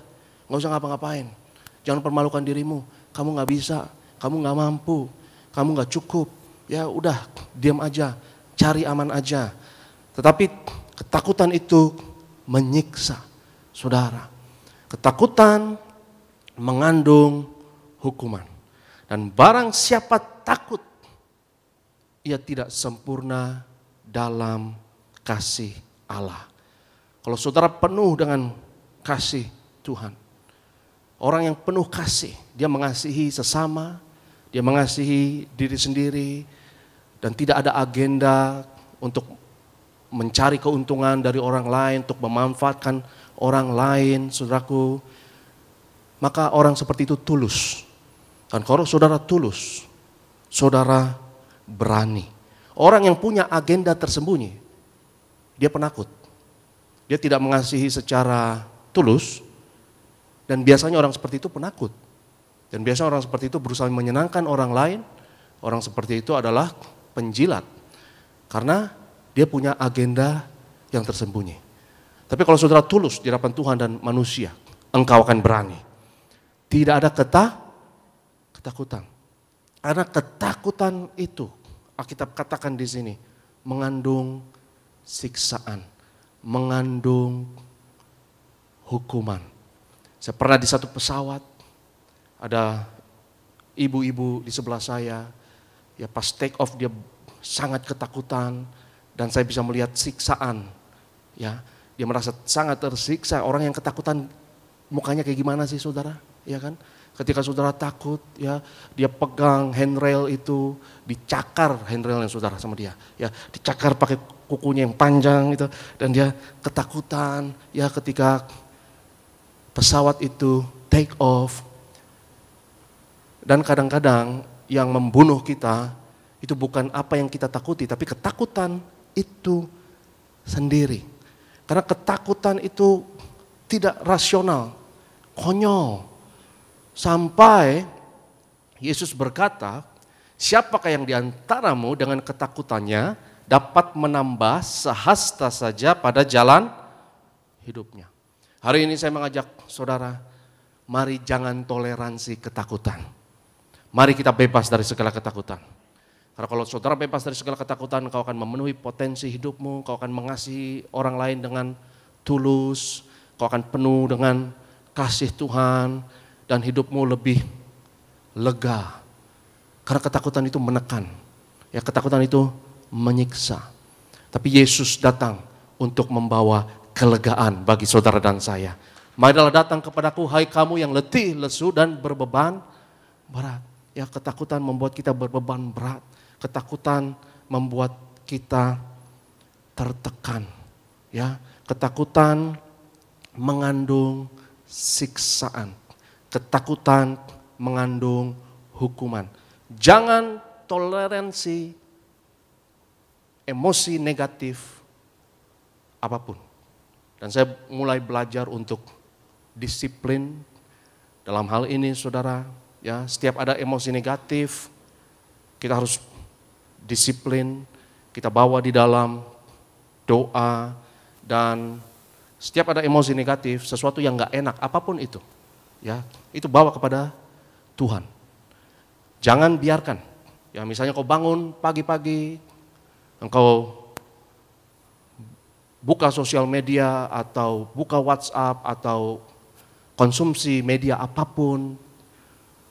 Gak usah ngapa-ngapain. Jangan permalukan dirimu, kamu gak bisa, kamu gak mampu, kamu gak cukup. Ya udah, diam aja, cari aman aja. Tetapi Ketakutan itu menyiksa, saudara. Ketakutan mengandung hukuman. Dan barang siapa takut, ia tidak sempurna dalam kasih Allah. Kalau saudara penuh dengan kasih Tuhan, orang yang penuh kasih, dia mengasihi sesama, dia mengasihi diri sendiri, dan tidak ada agenda untuk mencari keuntungan dari orang lain, untuk memanfaatkan orang lain, saudaraku. Maka orang seperti itu tulus. Dan kalau saudara tulus, saudara berani. Orang yang punya agenda tersembunyi, dia penakut. Dia tidak mengasihi secara tulus, dan biasanya orang seperti itu penakut. Dan biasanya orang seperti itu berusaha menyenangkan orang lain. Orang seperti itu adalah penjilat. Karena dia punya agenda yang tersembunyi. Tapi kalau saudara tulus di hadapan Tuhan dan manusia, engkau akan berani. Tidak ada ketakutan. Karena ketakutan itu, Alkitab katakan di sini, mengandung siksaan, mengandung hukuman. Saya pernah di satu pesawat, ada ibu-ibu di sebelah saya, ya pas take off dia sangat ketakutan, dan saya bisa melihat siksaan, ya dia merasa sangat tersiksa. Orang yang ketakutan mukanya kayak gimana sih saudara, ya kan? Ketika saudara takut, ya dia pegang handrail itu, dicakar handrailnya saudara sama dia, ya dicakar pakai kukunya yang panjang itu, dan dia ketakutan, ya ketika pesawat itu take off. Dan kadang-kadang yang membunuh kita itu bukan apa yang kita takuti, tapi ketakutan itu sendiri. Karena ketakutan itu tidak rasional, konyol. Sampai Yesus berkata, siapakah yang diantaramu dengan ketakutannya dapat menambah sehasta saja pada jalan hidupnya. Hari ini saya mengajak saudara, mari jangan toleransi ketakutan. Mari kita bebas dari segala ketakutan. Karena kalau saudara bebas dari segala ketakutan, kau akan memenuhi potensi hidupmu, kau akan mengasihi orang lain dengan tulus, kau akan penuh dengan kasih Tuhan, dan hidupmu lebih lega. Karena ketakutan itu menekan, ya ketakutan itu menyiksa. Tapi Yesus datang untuk membawa kelegaan bagi saudara dan saya. Marilah datang kepadaku, hai kamu yang letih, lesu, dan berbeban berat. Ya ketakutan membuat kita berbeban berat. Ketakutan membuat kita tertekan. Ya, ketakutan mengandung siksaan. Ketakutan mengandung hukuman. Jangan toleransi emosi negatif apapun. Dan saya mulai belajar untuk disiplin dalam hal ini, saudara. Ya, setiap ada emosi negatif, kita harus disiplin, kita bawa di dalam doa, dan setiap ada emosi negatif, sesuatu yang gak enak, apapun itu, ya itu bawa kepada Tuhan. Jangan biarkan, ya misalnya kau bangun pagi-pagi, engkau buka sosial media atau buka WhatsApp atau konsumsi media apapun,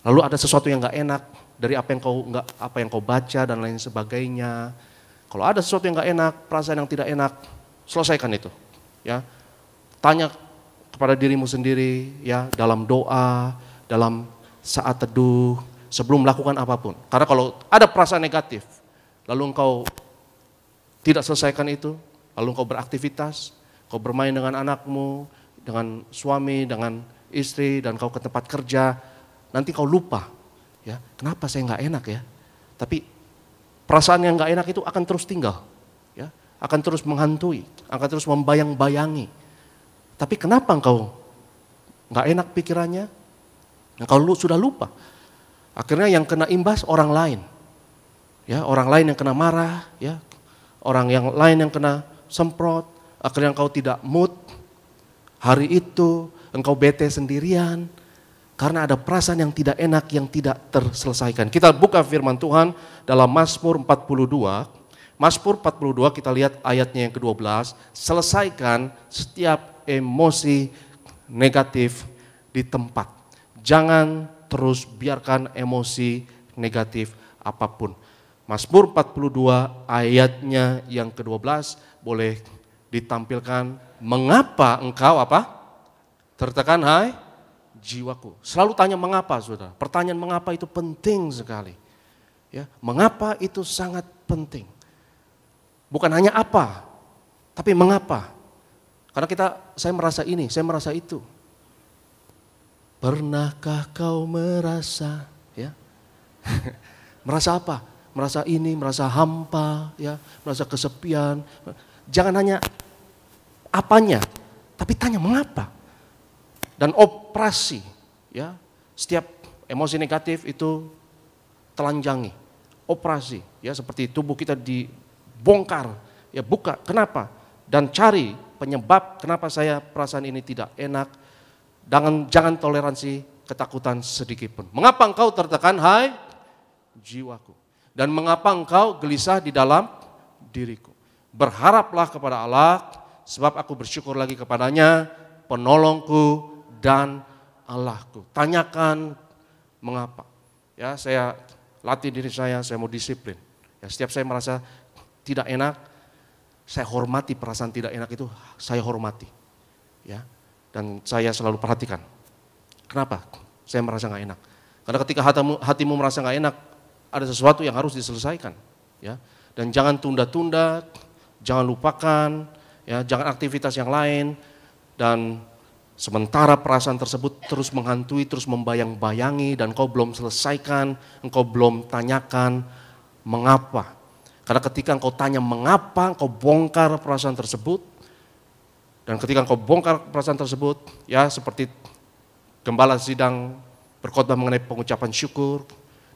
lalu ada sesuatu yang gak enak dari apa yang kau baca dan lain sebagainya. Kalau ada sesuatu yang gak enak, perasaan yang tidak enak, selesaikan itu. Ya, tanya kepada dirimu sendiri, ya dalam doa, dalam saat teduh, sebelum melakukan apapun. Karena kalau ada perasaan negatif, lalu engkau tidak selesaikan itu, lalu engkau beraktivitas, kau bermain dengan anakmu, dengan suami, dengan istri, dan kau ke tempat kerja, nanti kau lupa, ya kenapa saya nggak enak ya? Tapi perasaan yang nggak enak itu akan terus tinggal, ya akan terus menghantui, akan terus membayang-bayangi. Tapi kenapa engkau nggak enak pikirannya? Engkau sudah lupa. Akhirnya yang kena imbas orang lain, ya orang lain yang kena marah, ya orang yang lain yang kena semprot. Akhirnya engkau tidak mood hari itu, engkau bete sendirian. Karena ada perasaan yang tidak enak yang tidak terselesaikan. Kita buka firman Tuhan dalam Mazmur 42 Mazmur 42 kita lihat ayatnya yang ke-12, selesaikan setiap emosi negatif di tempat. Jangan terus biarkan emosi negatif apapun. Mazmur 42 ayatnya yang ke-12 boleh ditampilkan. Mengapa engkau apa? Tertekan hai jiwaku. Selalu tanya mengapa, saudara. Pertanyaan mengapa itu penting sekali. Ya, mengapa itu sangat penting. Bukan hanya apa, tapi mengapa. Karena saya merasa ini, saya merasa itu. Pernahkah kau merasa, ya? Merasa apa? Merasa ini, merasa hampa, ya, merasa kesepian. Jangan hanya apanya, tapi tanya mengapa. Dan operasi, ya, setiap emosi negatif itu telanjangi, operasi, ya, seperti tubuh kita dibongkar, ya, buka, kenapa? Dan cari penyebab kenapa saya perasaan ini tidak enak. Jangan toleransi ketakutan sedikit pun. Mengapa engkau tertekan, hai jiwaku? Dan mengapa engkau gelisah di dalam diriku? Berharaplah kepada Allah, sebab aku bersyukur lagi kepadanya, penolongku dan Allahku. Tanyakan mengapa. Ya, saya latih diri saya mau disiplin. Ya, setiap saya merasa tidak enak, saya hormati perasaan tidak enak itu, saya hormati. Ya. Dan saya selalu perhatikan. Kenapa? Saya merasa nggak enak. Karena ketika hatimu merasa nggak enak, ada sesuatu yang harus diselesaikan. Ya. Dan jangan tunda-tunda, jangan lupakan, ya, jangan aktivitas yang lain. Dan sementara perasaan tersebut terus menghantui, terus membayang-bayangi, dan engkau belum selesaikan, engkau belum tanyakan mengapa. Karena ketika engkau tanya mengapa, engkau bongkar perasaan tersebut. Dan ketika engkau bongkar perasaan tersebut, ya, seperti gembala sidang berkhotbah mengenai pengucapan syukur.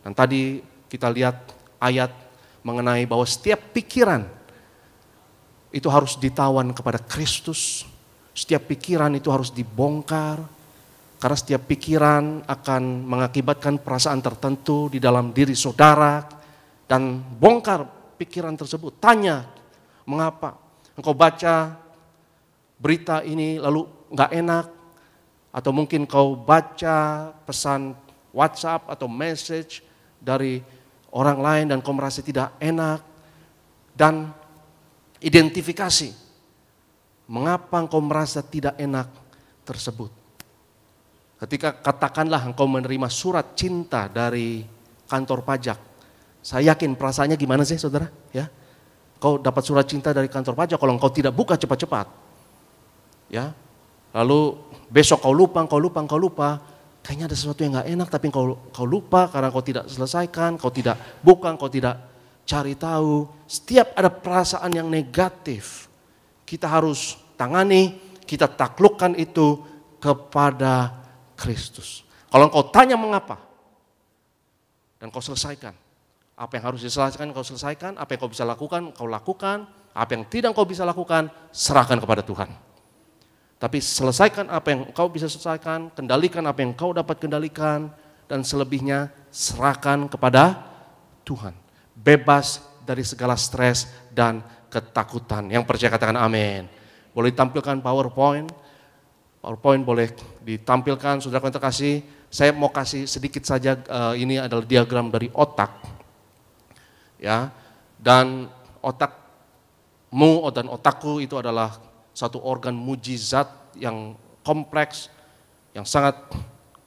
Dan tadi kita lihat ayat mengenai bahwa setiap pikiran itu harus ditawan kepada Kristus. Setiap pikiran itu harus dibongkar. Karena setiap pikiran akan mengakibatkan perasaan tertentu di dalam diri saudara. Dan bongkar pikiran tersebut. Tanya mengapa. Engkau baca berita ini lalu nggak enak, atau mungkin kau baca pesan WhatsApp atau message dari orang lain dan kau merasa tidak enak, dan identifikasi mengapa engkau merasa tidak enak tersebut. Ketika katakanlah engkau menerima surat cinta dari kantor pajak, saya yakin perasaannya gimana sih, saudara? Ya, kau dapat surat cinta dari kantor pajak, kalau engkau tidak buka cepat-cepat, ya, lalu besok kau lupa, kayaknya ada sesuatu yang nggak enak, tapi kau lupa karena kau tidak selesaikan, kau tidak buka, kau tidak cari tahu. Setiap ada perasaan yang negatif, kita harus tangani, kita taklukkan itu kepada Kristus. Kalau engkau tanya mengapa, dan kau selesaikan, apa yang harus diselesaikan kau selesaikan, apa yang kau bisa lakukan, kau lakukan, apa yang tidak kau bisa lakukan, serahkan kepada Tuhan. Tapi selesaikan apa yang kau bisa selesaikan, kendalikan apa yang kau dapat kendalikan, dan selebihnya serahkan kepada Tuhan. Bebas dari segala stres dan ketakutan. Yang percaya katakan amin. Boleh ditampilkan PowerPoint. PowerPoint boleh ditampilkan, saudara yang terkasih. Saya mau kasih sedikit saja, ini adalah diagram dari otak. Ya, dan otakmu dan otakku itu adalah satu organ mujizat yang kompleks, yang sangat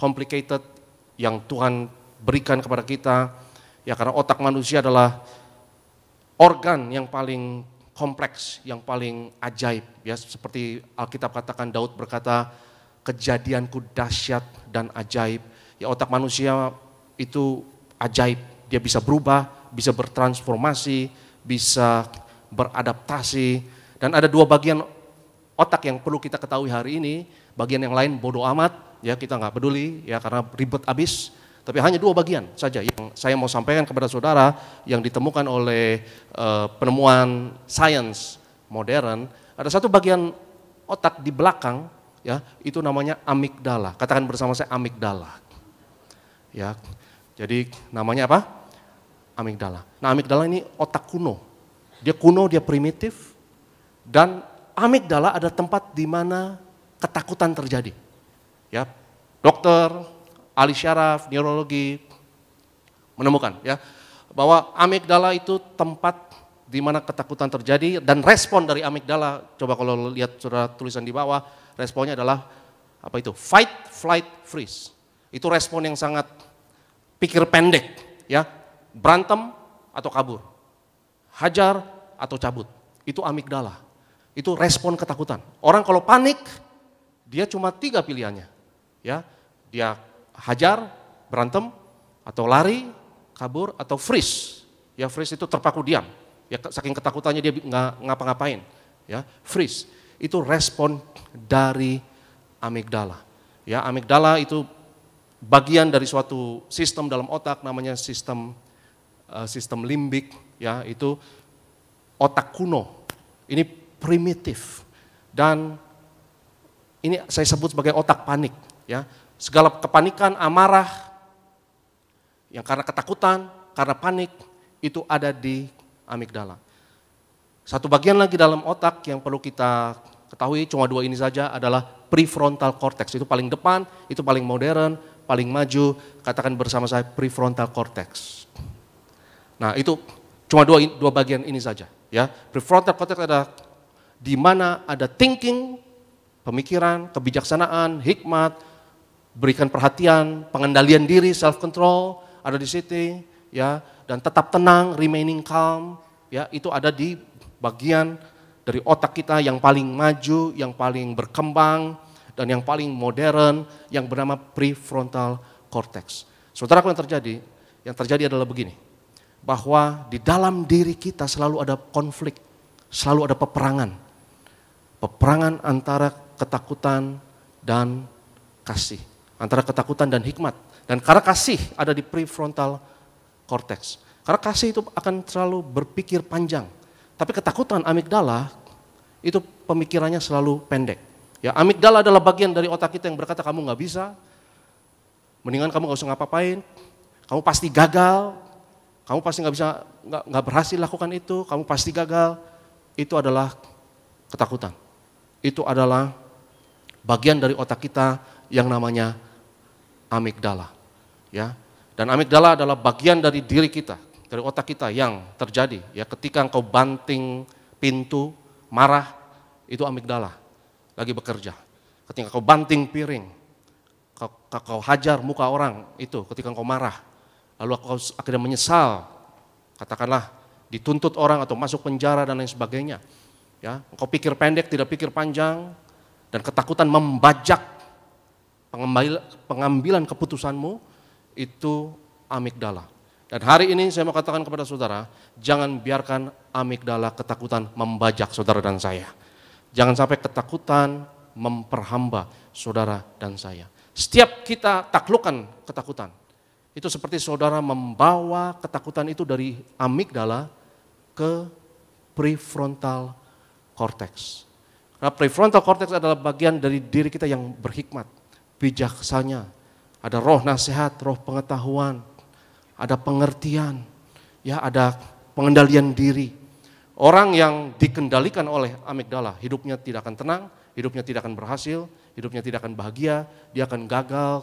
complicated, yang Tuhan berikan kepada kita. Ya, karena otak manusia adalah organ yang paling kompleks, yang paling ajaib. Ya, seperti Alkitab katakan, Daud berkata, kejadianku dahsyat dan ajaib. Ya, otak manusia itu ajaib, dia bisa berubah, bisa bertransformasi, bisa beradaptasi. Dan ada dua bagian otak yang perlu kita ketahui hari ini. Bagian yang lain bodoh amat, ya, kita nggak peduli, ya, karena ribet abis. Tapi hanya dua bagian saja yang saya mau sampaikan kepada saudara, yang ditemukan oleh penemuan sains modern. Ada satu bagian otak di belakang, ya, itu namanya amigdala. Katakan bersama saya, amigdala. Ya, jadi namanya apa? Amigdala. Nah, amigdala ini otak kuno. dia kuno, dia primitif, dan amigdala ada tempat di mana ketakutan terjadi. Ya, dokter, ahli syaraf, neurologi menemukan ya bahwa amigdala itu tempat di mana ketakutan terjadi, dan respon dari amigdala, coba kalau lihat surat tulisan di bawah, responnya adalah apa itu? Fight, flight, freeze. Itu respon yang sangat pikir pendek, ya, berantem atau kabur, hajar atau cabut. Itu amigdala. Itu respon ketakutan. Orang kalau panik, dia cuma 3 pilihannya, ya, dia hajar, berantem, atau lari, kabur, atau freeze. Ya, freeze itu terpaku diam. Ya, saking ketakutannya dia nggak ngapa-ngapain. Ya, freeze itu respon dari amigdala. Ya, amigdala itu bagian dari suatu sistem dalam otak, namanya sistem limbik. Ya, itu otak kuno. Ini primitif dan ini saya sebut sebagai otak panik. Ya, segala kepanikan, amarah, yang karena ketakutan, karena panik itu ada di amigdala. Satu bagian lagi dalam otak yang perlu kita ketahui, cuma 2 ini saja, adalah prefrontal cortex. Itu paling depan, itu paling modern, paling maju, katakan bersama saya prefrontal cortex. Nah, itu cuma dua bagian ini saja, ya. Prefrontal cortex ada di mana ada thinking, pemikiran, kebijaksanaan, hikmat, berikan perhatian, pengendalian diri, self control ada di situ, ya, dan tetap tenang, remaining calm, ya, itu ada di bagian dari otak kita yang paling maju, yang paling berkembang, dan yang paling modern, yang bernama prefrontal cortex. Saudara, yang terjadi adalah begini, bahwa di dalam diri kita selalu ada konflik, selalu ada peperangan antara ketakutan dan kasih, antara ketakutan dan hikmat. Dan karena kasih ada di prefrontal cortex. Karena kasih itu akan selalu berpikir panjang. Tapi ketakutan, amigdala, itu pemikirannya selalu pendek. Ya, amigdala adalah bagian dari otak kita yang berkata kamu nggak bisa, mendingan kamu nggak usah ngapa-ngapain, kamu pasti gagal, kamu pasti nggak berhasil lakukan itu, kamu pasti gagal. Itu adalah ketakutan. Itu adalah bagian dari otak kita yang namanya amigdala. Ya. Dan amigdala adalah bagian dari diri kita, dari otak kita yang terjadi. Ya, ketika engkau banting pintu, marah, itu amigdala lagi bekerja. Ketika engkau banting piring, kau hajar muka orang, itu ketika engkau marah. Lalu engkau akhirnya menyesal, katakanlah dituntut orang atau masuk penjara dan lain sebagainya. Ya, engkau pikir pendek, tidak pikir panjang, dan ketakutan membajak pengambilan keputusanmu, itu amigdala. Dan hari ini saya mau katakan kepada saudara, jangan biarkan amigdala ketakutan membajak saudara dan saya. Jangan sampai ketakutan memperhamba saudara dan saya. Setiap kita taklukkan ketakutan, itu seperti saudara membawa ketakutan itu dari amigdala ke prefrontal cortex. Nah, prefrontal cortex adalah bagian dari diri kita yang berhikmat, bijaksana, ada roh nasihat, roh pengetahuan, ada pengertian, ya, ada pengendalian diri. Orang yang dikendalikan oleh amigdala, hidupnya tidak akan tenang, hidupnya tidak akan berhasil, hidupnya tidak akan bahagia, dia akan gagal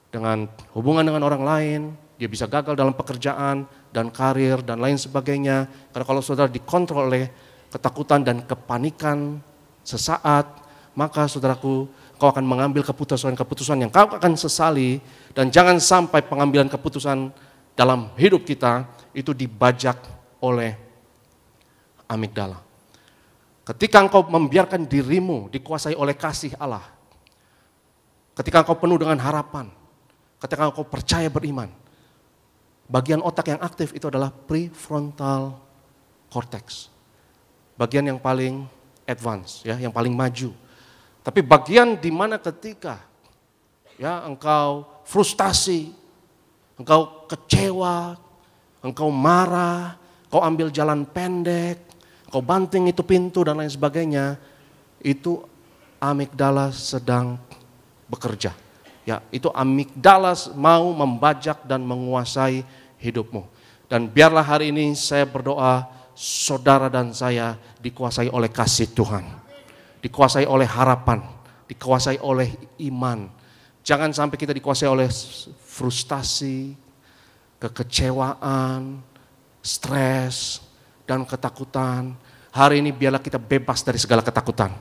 dengan hubungan dengan orang lain, dia bisa gagal dalam pekerjaan dan karir dan lain sebagainya. Karena kalau saudara dikontrol oleh ketakutan dan kepanikan sesaat, maka saudaraku, kau akan mengambil keputusan-keputusan yang kau akan sesali, dan jangan sampai pengambilan keputusan dalam hidup kita itu dibajak oleh amigdala. Ketika engkau membiarkan dirimu dikuasai oleh kasih Allah, ketika engkau penuh dengan harapan, ketika engkau percaya beriman, bagian otak yang aktif itu adalah prefrontal cortex. Bagian yang paling advance, ya, yang paling maju. Tapi bagian di mana ketika, ya, engkau frustasi, engkau kecewa, engkau marah, engkau ambil jalan pendek, engkau banting itu pintu dan lain sebagainya, itu amigdala sedang bekerja. Ya, itu amigdala mau membajak dan menguasai hidupmu. Dan biarlah hari ini saya berdoa, saudara dan saya dikuasai oleh kasih Tuhan, dikuasai oleh harapan, dikuasai oleh iman. Jangan sampai kita dikuasai oleh frustasi, kekecewaan, stres, dan ketakutan. Hari ini biarlah kita bebas dari segala ketakutan.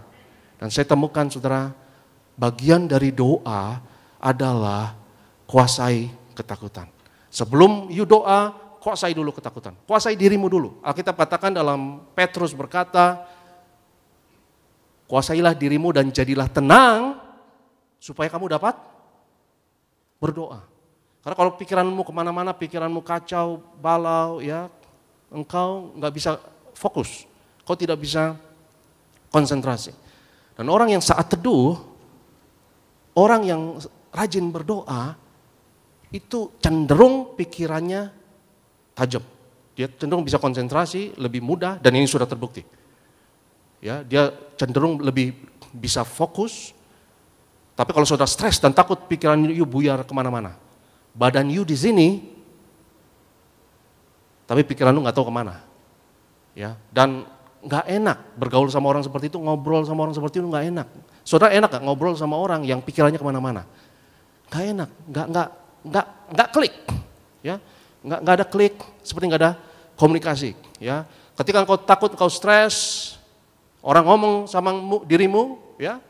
Dan saya temukan saudara, bagian dari doa adalah kuasai ketakutan. Sebelum you doa, kuasai dulu ketakutan. Kuasai dirimu dulu. Alkitab katakan dalam Petrus berkata, kuasailah dirimu dan jadilah tenang supaya kamu dapat berdoa. Karena kalau pikiranmu kemana-mana, pikiranmu kacau, balau, ya, engkau nggak bisa fokus. Kau tidak bisa konsentrasi. Dan orang yang saat teduh, orang yang rajin berdoa, itu cenderung pikirannya tajam. Dia cenderung bisa konsentrasi lebih mudah, dan ini sudah terbukti. Ya, dia cenderung lebih bisa fokus. Tapi kalau sudah stres dan takut, pikiran you buyar kemana-mana. Badan you di sini, tapi pikiran lu nggak tahu kemana. Ya, dan nggak enak bergaul sama orang seperti itu, ngobrol sama orang seperti itu nggak enak. Saudara enak nggak ngobrol sama orang yang pikirannya kemana-mana? Nggak enak, nggak klik, ya, nggak ada klik, seperti nggak ada komunikasi, ya. Ketika engkau takut, engkau stres, orang ngomong sama dirimu, ya,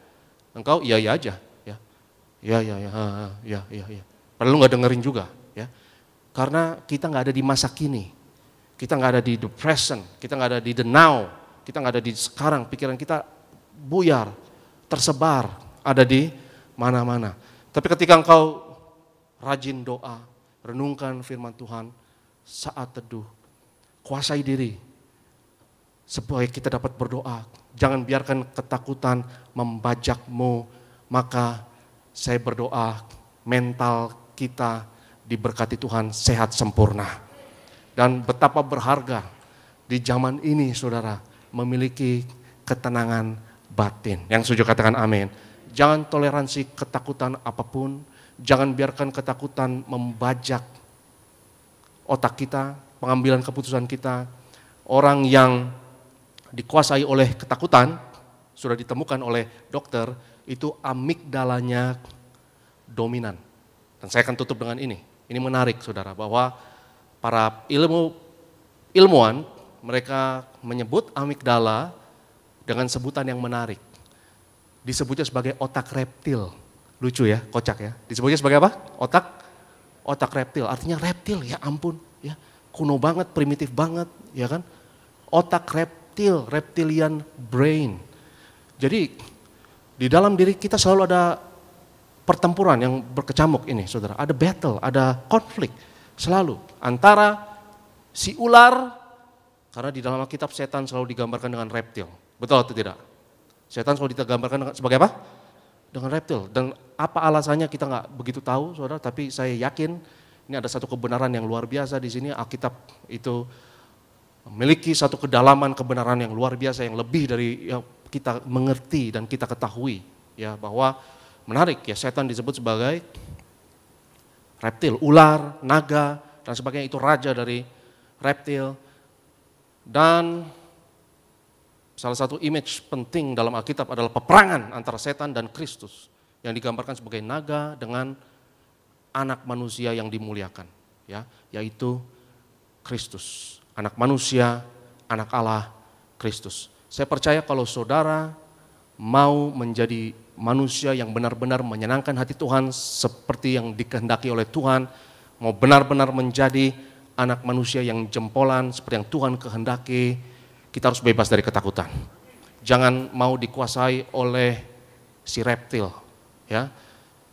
engkau iya aja, ya, ya. Padahal lu nggak dengerin juga, ya. Karena kita nggak ada di masa kini, kita nggak ada di the present, kita nggak ada di the now, kita nggak ada di sekarang. Pikiran kita buyar, tersebar, ada di mana-mana. Tapi ketika engkau rajin doa, renungkan firman Tuhan saat teduh, kuasai diri supaya kita dapat berdoa. Jangan biarkan ketakutan membajakmu. Maka saya berdoa mental kita diberkati Tuhan sehat sempurna. Dan betapa berharga di zaman ini saudara memiliki ketenangan batin. Yang setuju katakan amin. Jangan toleransi ketakutan apapun. Jangan biarkan ketakutan membajak otak kita, pengambilan keputusan kita. Orang yang dikuasai oleh ketakutan, sudah ditemukan oleh dokter, itu amigdalanya dominan. Dan saya akan tutup dengan ini. Ini menarik saudara, bahwa para ilmuwan, mereka menyebut amigdala dengan sebutan yang menarik. Disebutnya sebagai otak reptil. Lucu ya, kocak ya. Disebutnya sebagai apa? Otak reptil. Artinya reptil, ya ampun. Ya, kuno banget, primitif banget, ya kan? Otak reptil, reptilian brain. Jadi di dalam diri kita selalu ada pertempuran yang berkecamuk ini saudara. Ada battle, ada konflik selalu antara si ular, karena di dalam Alkitab setan selalu digambarkan dengan reptil. Betul atau tidak? Setan selalu digambarkan sebagai apa? Dengan reptil. Dan apa alasannya kita nggak begitu tahu saudara, tapi saya yakin ini ada satu kebenaran yang luar biasa di sini. Alkitab itu memiliki satu kedalaman kebenaran yang luar biasa, yang lebih dari yang kita mengerti dan kita ketahui, ya, bahwa menarik ya, setan disebut sebagai reptil, ular, naga dan sebagainya, itu raja dari reptil. Dan salah satu image penting dalam Alkitab adalah peperangan antara setan dan Kristus yang digambarkan sebagai naga dengan anak manusia yang dimuliakan, ya, yaitu Kristus. Anak manusia, anak Allah, Kristus. Saya percaya kalau saudara mau menjadi manusia yang benar-benar menyenangkan hati Tuhan seperti yang dikehendaki oleh Tuhan, mau benar-benar menjadi anak manusia yang jempolan seperti yang Tuhan kehendaki, kita harus bebas dari ketakutan. Jangan mau dikuasai oleh si reptil, ya.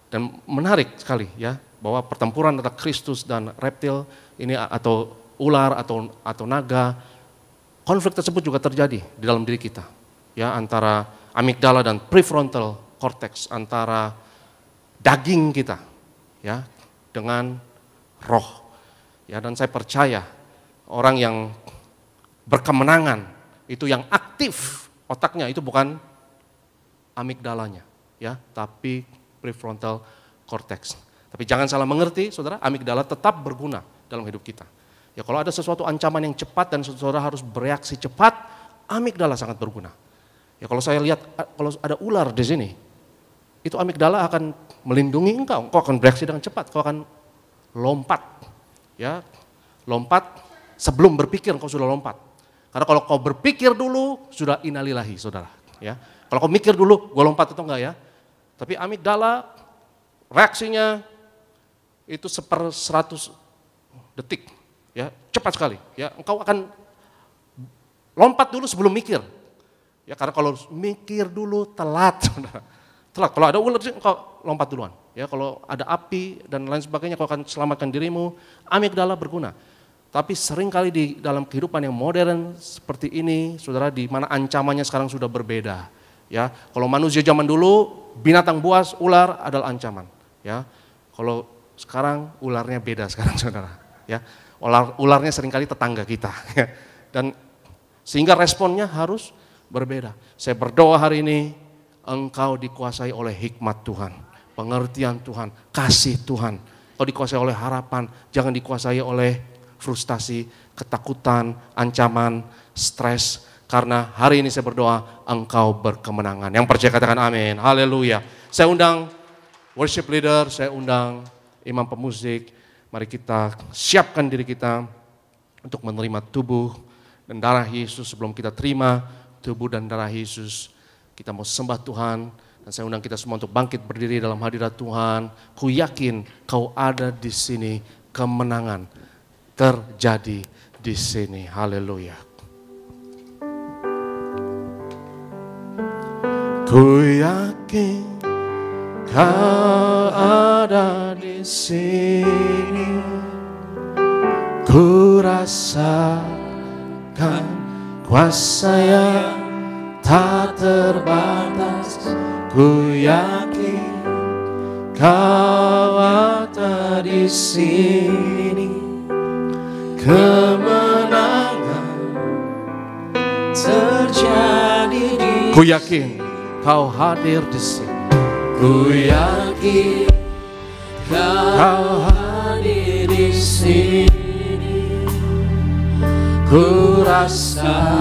Dan menarik sekali ya, bahwa pertempuran antara Kristus dan reptil ini, atau ular atau naga, konflik tersebut juga terjadi di dalam diri kita, ya, antara amigdala dan prefrontal cortex, antara daging kita, ya, dengan roh, ya. Dan saya percaya orang yang berkemenangan itu yang aktif otaknya itu bukan amigdalanya, ya, tapi prefrontal cortex. Tapi jangan salah mengerti, saudara, amigdala tetap berguna dalam hidup kita. Ya kalau ada sesuatu ancaman yang cepat dan saudara harus bereaksi cepat, amigdala sangat berguna. Ya kalau saya lihat kalau ada ular di sini, itu amigdala akan melindungi engkau akan bereaksi dengan cepat, kau akan lompat. Ya, lompat sebelum berpikir engkau sudah lompat. Karena kalau kau berpikir dulu, sudah innalillahi saudara. Ya, kalau kau mikir dulu, gue lompat atau enggak ya. Tapi amigdala reaksinya itu 1/100 detik. Ya, cepat sekali. Ya, engkau akan lompat dulu sebelum mikir. Ya, karena kalau mikir dulu telat, saudara. Telat. Kalau ada ular, engkau lompat duluan. Ya, kalau ada api dan lain sebagainya, kau akan selamatkan dirimu. Amigdala berguna. Tapi seringkali di dalam kehidupan yang modern seperti ini, saudara, di mana ancamannya sekarang sudah berbeda. Ya, kalau manusia zaman dulu, binatang buas, ular adalah ancaman. Ya, kalau sekarang ularnya beda sekarang, saudara. Ya, ularnya seringkali tetangga kita. Ya. Dan sehingga responnya harus berbeda. Saya berdoa hari ini, engkau dikuasai oleh hikmat Tuhan, pengertian Tuhan, kasih Tuhan. Engkau dikuasai oleh harapan, jangan dikuasai oleh frustasi, ketakutan, ancaman, stres. Karena hari ini saya berdoa, engkau berkemenangan. Yang percaya katakan amin, haleluya. Saya undang worship leader, saya undang imam pemusik. Mari kita siapkan diri kita untuk menerima tubuh dan darah Yesus. Sebelum kita terima tubuh dan darah Yesus, kita mau sembah Tuhan. Dan saya undang kita semua untuk bangkit berdiri dalam hadirat Tuhan. Ku yakin kau ada di sini, kemenangan terjadi di sini. Haleluya. Ku yakin kau ada di sini. Ku rasakan kuasa yang tak terbatas. Ku yakin kau ada di sini. Kemenangan terjadi di Ku yakin kau hadir di sini. Ku yakin kau hadir di sini. Ku rasakan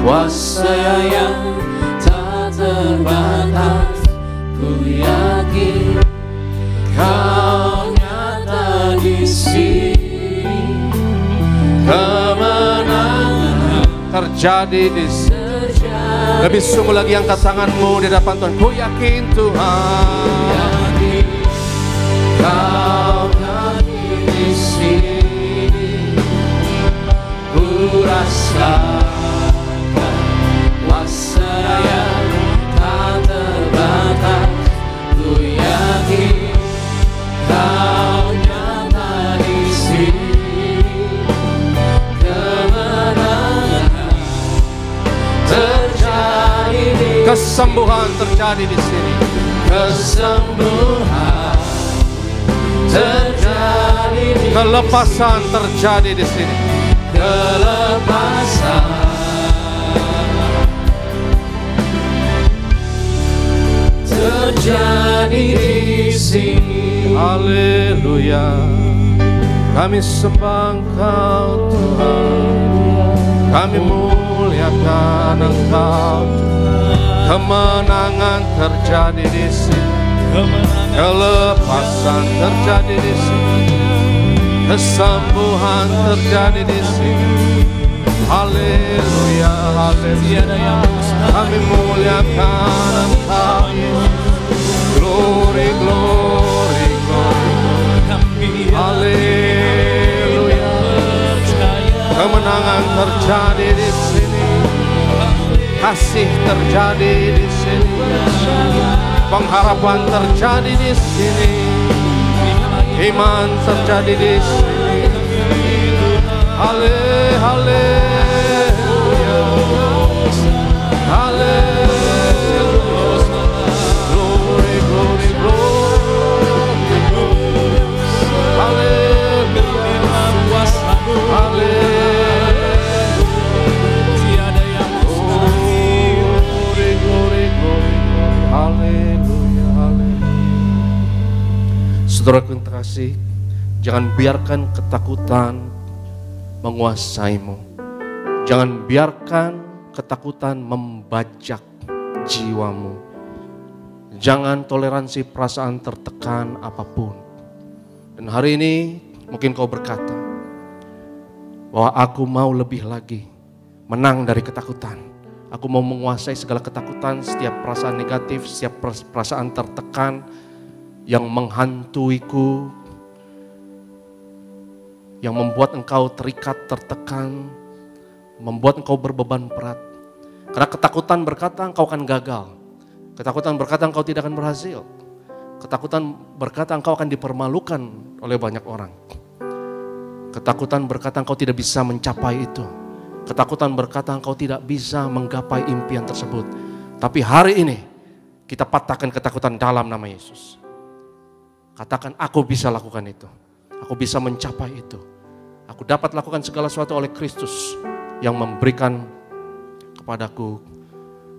kuasa yang tak terbatas. Ku yakin kau nyata di sini. Kemenangan terjadi di sini. Lebih sungguh lagi angkat tanganmu di hadapan Tuhan. Ku yakin Tuhan, kau hadir di sini. Ku rasakan kuasa yang tak terbatas. Ku yakin kau nyata di sini. Kesembuhan terjadi di sini. Kesembuhan terjadi di sini. Kelepasan terjadi di sini. Kelepasan terjadi di sini. Haleluya. Kami sembah Engkau Tuhan. Kami muliakan Engkau Tuhan. Kemenangan terjadi di sini. Kelepasan terjadi di sini. Kesembuhan terjadi di sini. Haleluya, haleluya. Kami muliakan Engkau. Glory, glory, glory. Haleluya. Kemenangan terjadi di sini. Kasih terjadi di sini. Pengharapan terjadi di sini. Iman terjadi di sini. Haleluya. Haleluya. Glory, glory, glory. Haleluya. Haleluya. Saudara terkasih, Jangan biarkan ketakutan menguasaimu. Jangan biarkan ketakutan membajak jiwamu. Jangan toleransi perasaan tertekan apapun. Dan hari ini mungkin kau berkata bahwa aku mau lebih lagi menang dari ketakutan. Aku mau menguasai segala ketakutan, setiap perasaan negatif, setiap perasaan tertekan yang menghantuiku, yang membuat engkau terikat, tertekan, membuat engkau berbeban berat. Karena ketakutan berkata engkau akan gagal. Ketakutan berkata engkau tidak akan berhasil. Ketakutan berkata engkau akan dipermalukan oleh banyak orang. Ketakutan berkata engkau tidak bisa mencapai itu. Ketakutan berkata engkau tidak bisa menggapai impian tersebut. Tapi hari ini kita patahkan ketakutan dalam nama Yesus. Katakan, aku bisa lakukan itu. Aku bisa mencapai itu. Aku dapat lakukan segala sesuatu oleh Kristus yang memberikan kepadaku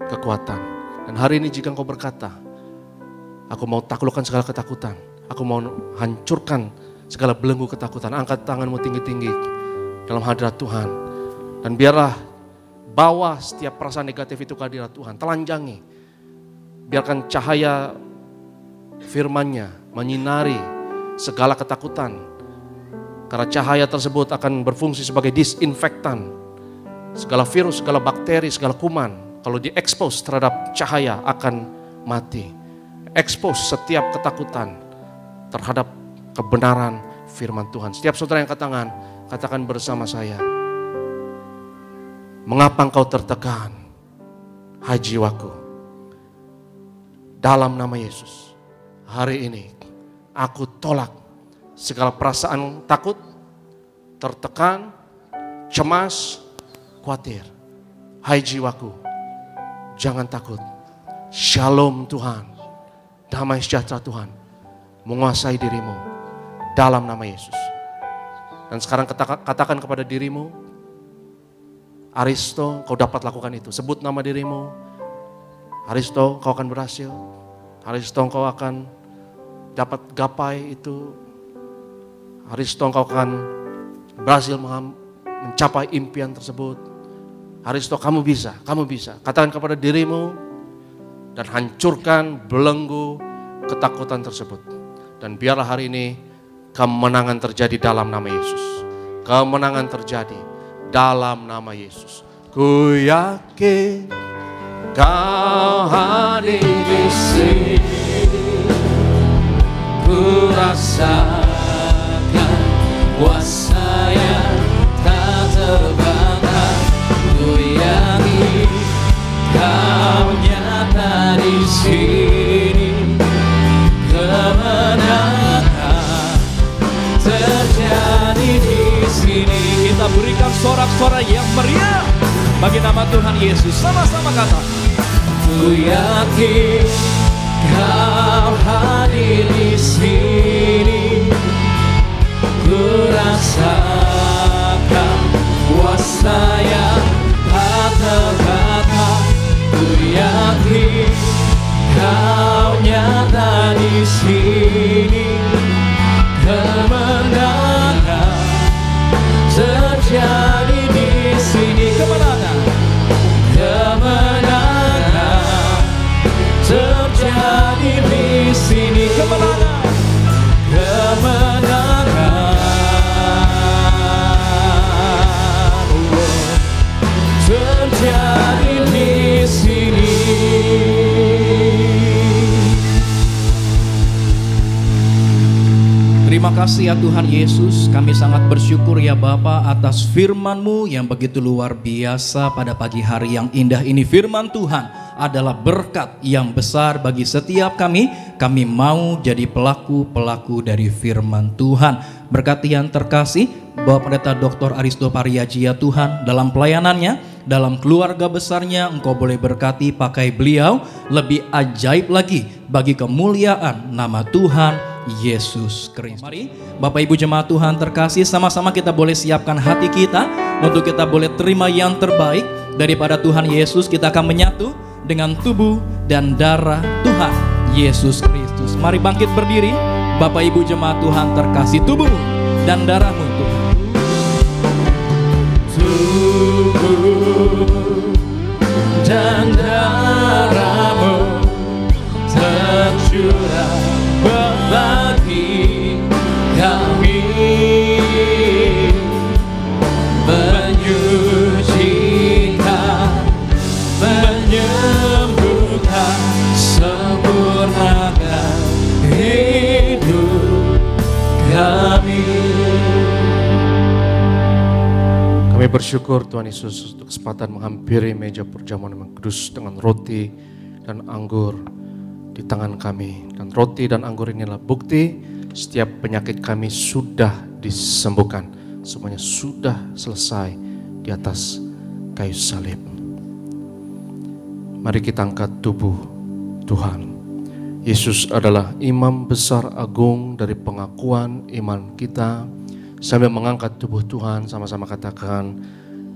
kekuatan. Dan hari ini jika engkau berkata, aku mau taklukkan segala ketakutan, aku mau hancurkan segala belenggu ketakutan, angkat tanganmu tinggi-tinggi dalam hadirat Tuhan. Dan biarlah bawa setiap perasaan negatif itu ke hadirat Tuhan, telanjangi. Biarkan cahaya firman-Nya menyinari segala ketakutan. Karena cahaya tersebut akan berfungsi sebagai disinfektan. Segala virus, segala bakteri, segala kuman, kalau diekspos terhadap cahaya akan mati. Ekspos setiap ketakutan terhadap kebenaran firman Tuhan. Setiap saudara yang angkat tangan, katakan bersama saya. Mengapa engkau tertekan, hai jiwaku? Dalam nama Yesus, hari ini aku tolak segala perasaan takut, tertekan, cemas, khawatir. Hai jiwaku, jangan takut. Shalom Tuhan, damai sejahtera Tuhan menguasai dirimu dalam nama Yesus. Dan sekarang katakan kepada dirimu, Aristo, kau dapat lakukan itu. Sebut nama dirimu. Aristo, kau akan berhasil. Aristo, kau akan dapat gapai itu. Aristo, kau akan berhasil mencapai impian tersebut. Aristo, kamu bisa, kamu bisa. Katakan kepada dirimu dan hancurkan belenggu ketakutan tersebut. Dan biarlah hari ini kemenangan terjadi dalam nama Yesus. Kemenangan terjadi dalam nama Yesus. Ku yakin Kau hadir di sini. Ku rasakan kuasa yang tak terbantah. Ku yakin Kau nyata di sini. Kemenangan terjadi di sini. Kita berikan sorak-sorai yang meriah bagi nama Tuhan Yesus. Sama-sama kata. Ku yakin Kau hadir di sini. Ku rasakan kuasa yang tak terbatas. Ku yakin Kau nyata di sini. Kemenangan terjadi di sini. Kemenangan, kemenangan terjadi di sini. Kemenangan, kemenangan terjadi di sini. Terima kasih ya Tuhan Yesus, kami sangat bersyukur ya Bapa atas firman-Mu yang begitu luar biasa pada pagi hari yang indah ini. Firman Tuhan adalah berkat yang besar bagi setiap kami. Kami mau jadi pelaku-pelaku dari firman Tuhan. Berkati yang terkasih Bapak Pendeta Dr. Aristo Pariaji ya Tuhan, dalam pelayanannya, dalam keluarga besarnya, Engkau boleh berkati pakai beliau lebih ajaib lagi bagi kemuliaan nama Tuhan Yesus Kristus. Mari Bapak Ibu jemaat Tuhan terkasih, sama-sama kita boleh siapkan hati kita untuk kita boleh terima yang terbaik daripada Tuhan Yesus. Kita akan menyatu dengan tubuh dan darah Tuhan Yesus Kristus. Mari bangkit berdiri Bapak Ibu jemaat Tuhan terkasih. Tubuhmu dan darah-Mu Tuhan. Tubuh dan darah-Mu tercurah bagi kami, menyucikan, menyembuhkan, sempurnakan hidup kami. Kami bersyukur Tuhan Yesus untuk kesempatan menghampiri meja perjamuan yang kudus dengan roti dan anggur di tangan kami. Dan roti dan anggur inilah bukti setiap penyakit kami sudah disembuhkan. Semuanya sudah selesai di atas kayu salib. Mari kita angkat tubuh Tuhan. Yesus adalah imam besar agung dari pengakuan iman kita. Sambil mengangkat tubuh Tuhan, sama-sama katakan,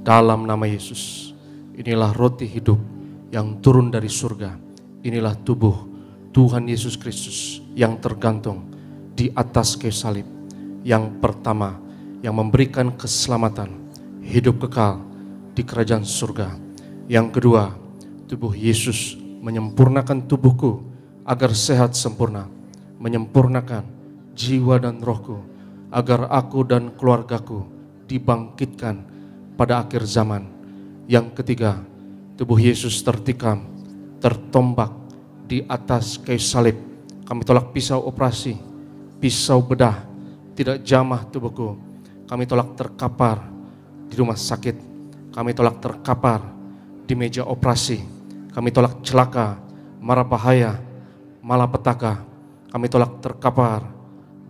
dalam nama Yesus, inilah roti hidup yang turun dari surga. Inilah tubuh Tuhan Yesus Kristus yang tergantung di atas kayu salib. Yang pertama, yang memberikan keselamatan, hidup kekal di kerajaan surga. Yang kedua, tubuh Yesus menyempurnakan tubuhku agar sehat sempurna, menyempurnakan jiwa dan rohku, agar aku dan keluargaku dibangkitkan pada akhir zaman. Yang ketiga, tubuh Yesus tertikam, tertombak di atas kayu salib. Kami tolak pisau operasi, pisau bedah, tidak jamah tubuhku. Kami tolak terkapar di rumah sakit. Kami tolak terkapar di meja operasi. Kami tolak celaka, mara bahaya, malapetaka. Kami tolak terkapar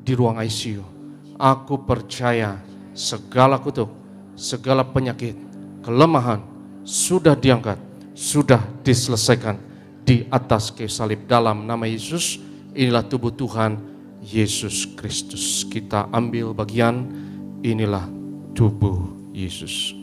di ruang ICU. Aku percaya segala kutuk, segala penyakit, kelemahan sudah diangkat, sudah diselesaikan di atas kayu salib. Dalam nama Yesus, inilah tubuh Tuhan Yesus Kristus. Kita ambil bagian, inilah tubuh Yesus.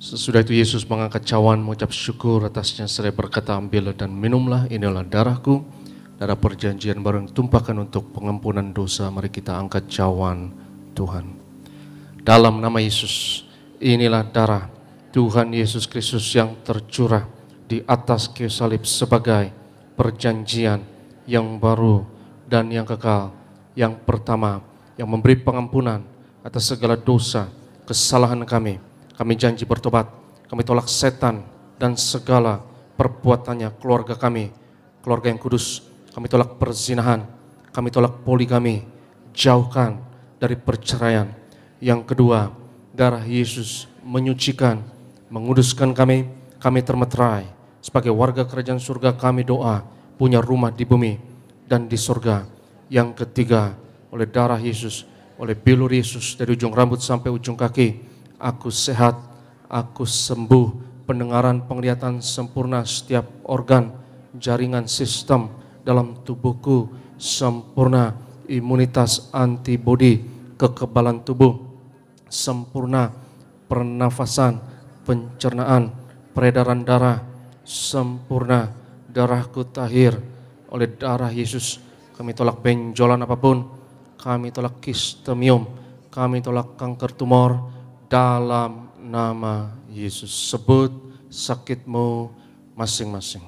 Sesudah itu Yesus mengangkat cawan, mengucap syukur atasnya, seraya berkata, ambillah dan minumlah, inilah darahku, darah perjanjian baru yang ditumpahkan untuk pengampunan dosa. Mari kita angkat cawan Tuhan. Dalam nama Yesus, inilah darah Tuhan Yesus Kristus yang tercurah di atas kayu salib sebagai perjanjian yang baru dan yang kekal. Yang pertama, yang memberi pengampunan atas segala dosa, kesalahan kami. Kami janji bertobat, kami tolak setan dan segala perbuatannya, keluarga kami, keluarga yang kudus. Kami tolak perzinahan, kami tolak poligami, jauhkan dari perceraian. Yang kedua, darah Yesus menyucikan, menguduskan kami, kami termeterai. Sebagai warga kerajaan surga kami doa, punya rumah di bumi dan di surga. Yang ketiga, oleh darah Yesus, oleh bilur Yesus dari ujung rambut sampai ujung kaki, aku sehat, aku sembuh, pendengaran, penglihatan sempurna, setiap organ, jaringan, sistem dalam tubuhku sempurna, imunitas, antibodi, kekebalan tubuh sempurna, pernafasan, pencernaan, peredaran darah sempurna, darahku tahir oleh darah Yesus. Kami tolak benjolan apapun, kami tolak kistemium, kami tolak kanker tumor. Dalam nama Yesus, sebut sakitmu masing-masing.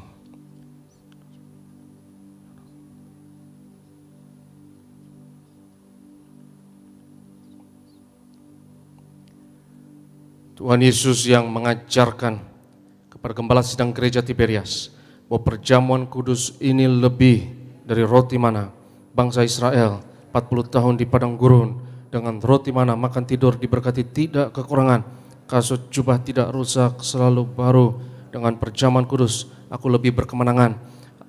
Tuhan Yesus yang mengajarkan kepada gembala sidang gereja Tiberias bahwa perjamuan kudus ini lebih dari roti mana bangsa Israel 40 tahun di padang gurun, dengan roti mana makan tidur diberkati tidak kekurangan, kasut jubah tidak rusak selalu baru. Dengan perjamuan kudus aku lebih berkemenangan.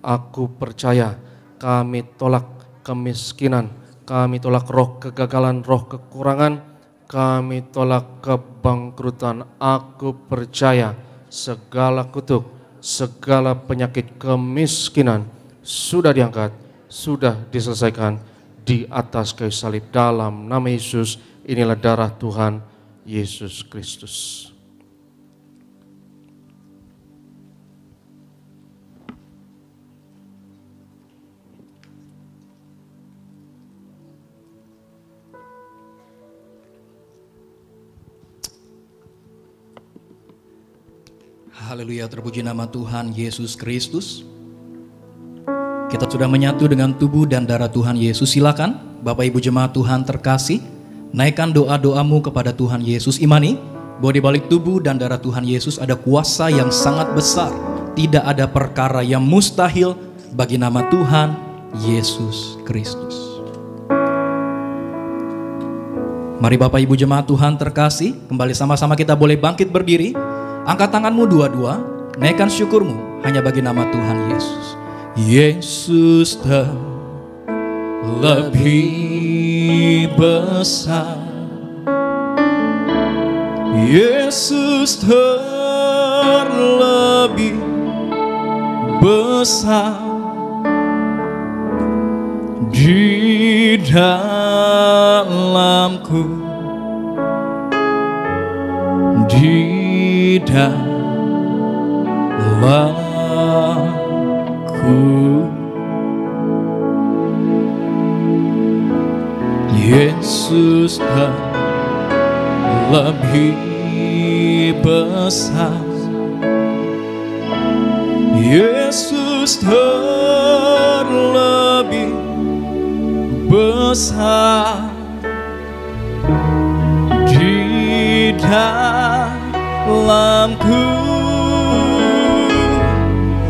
Aku percaya, kami tolak kemiskinan, kami tolak roh kegagalan, roh kekurangan. kami tolak kebangkrutan. Aku percaya segala kutuk, segala penyakit kemiskinan sudah diangkat, sudah diselesaikan di atas kayu salib. Dalam nama Yesus, inilah darah Tuhan Yesus Kristus. Haleluya, terpuji nama Tuhan Yesus Kristus. Kita sudah menyatu dengan tubuh dan darah Tuhan Yesus. Silakan Bapak Ibu jemaat Tuhan terkasih, naikkan doa-doamu kepada Tuhan Yesus. Imani bahwa di balik tubuh dan darah Tuhan Yesus ada kuasa yang sangat besar. Tidak ada perkara yang mustahil bagi nama Tuhan Yesus Kristus. Mari Bapak Ibu jemaat Tuhan terkasih, kembali sama-sama kita boleh bangkit berdiri. Angkat tanganmu dua-dua, naikkan syukurmu hanya bagi nama Tuhan Yesus. Yesus terlebih besar, Yesus terlebih besar di dalamku, di dalamku. Yesus terlebih besar, Yesus terlebih besar di dalamku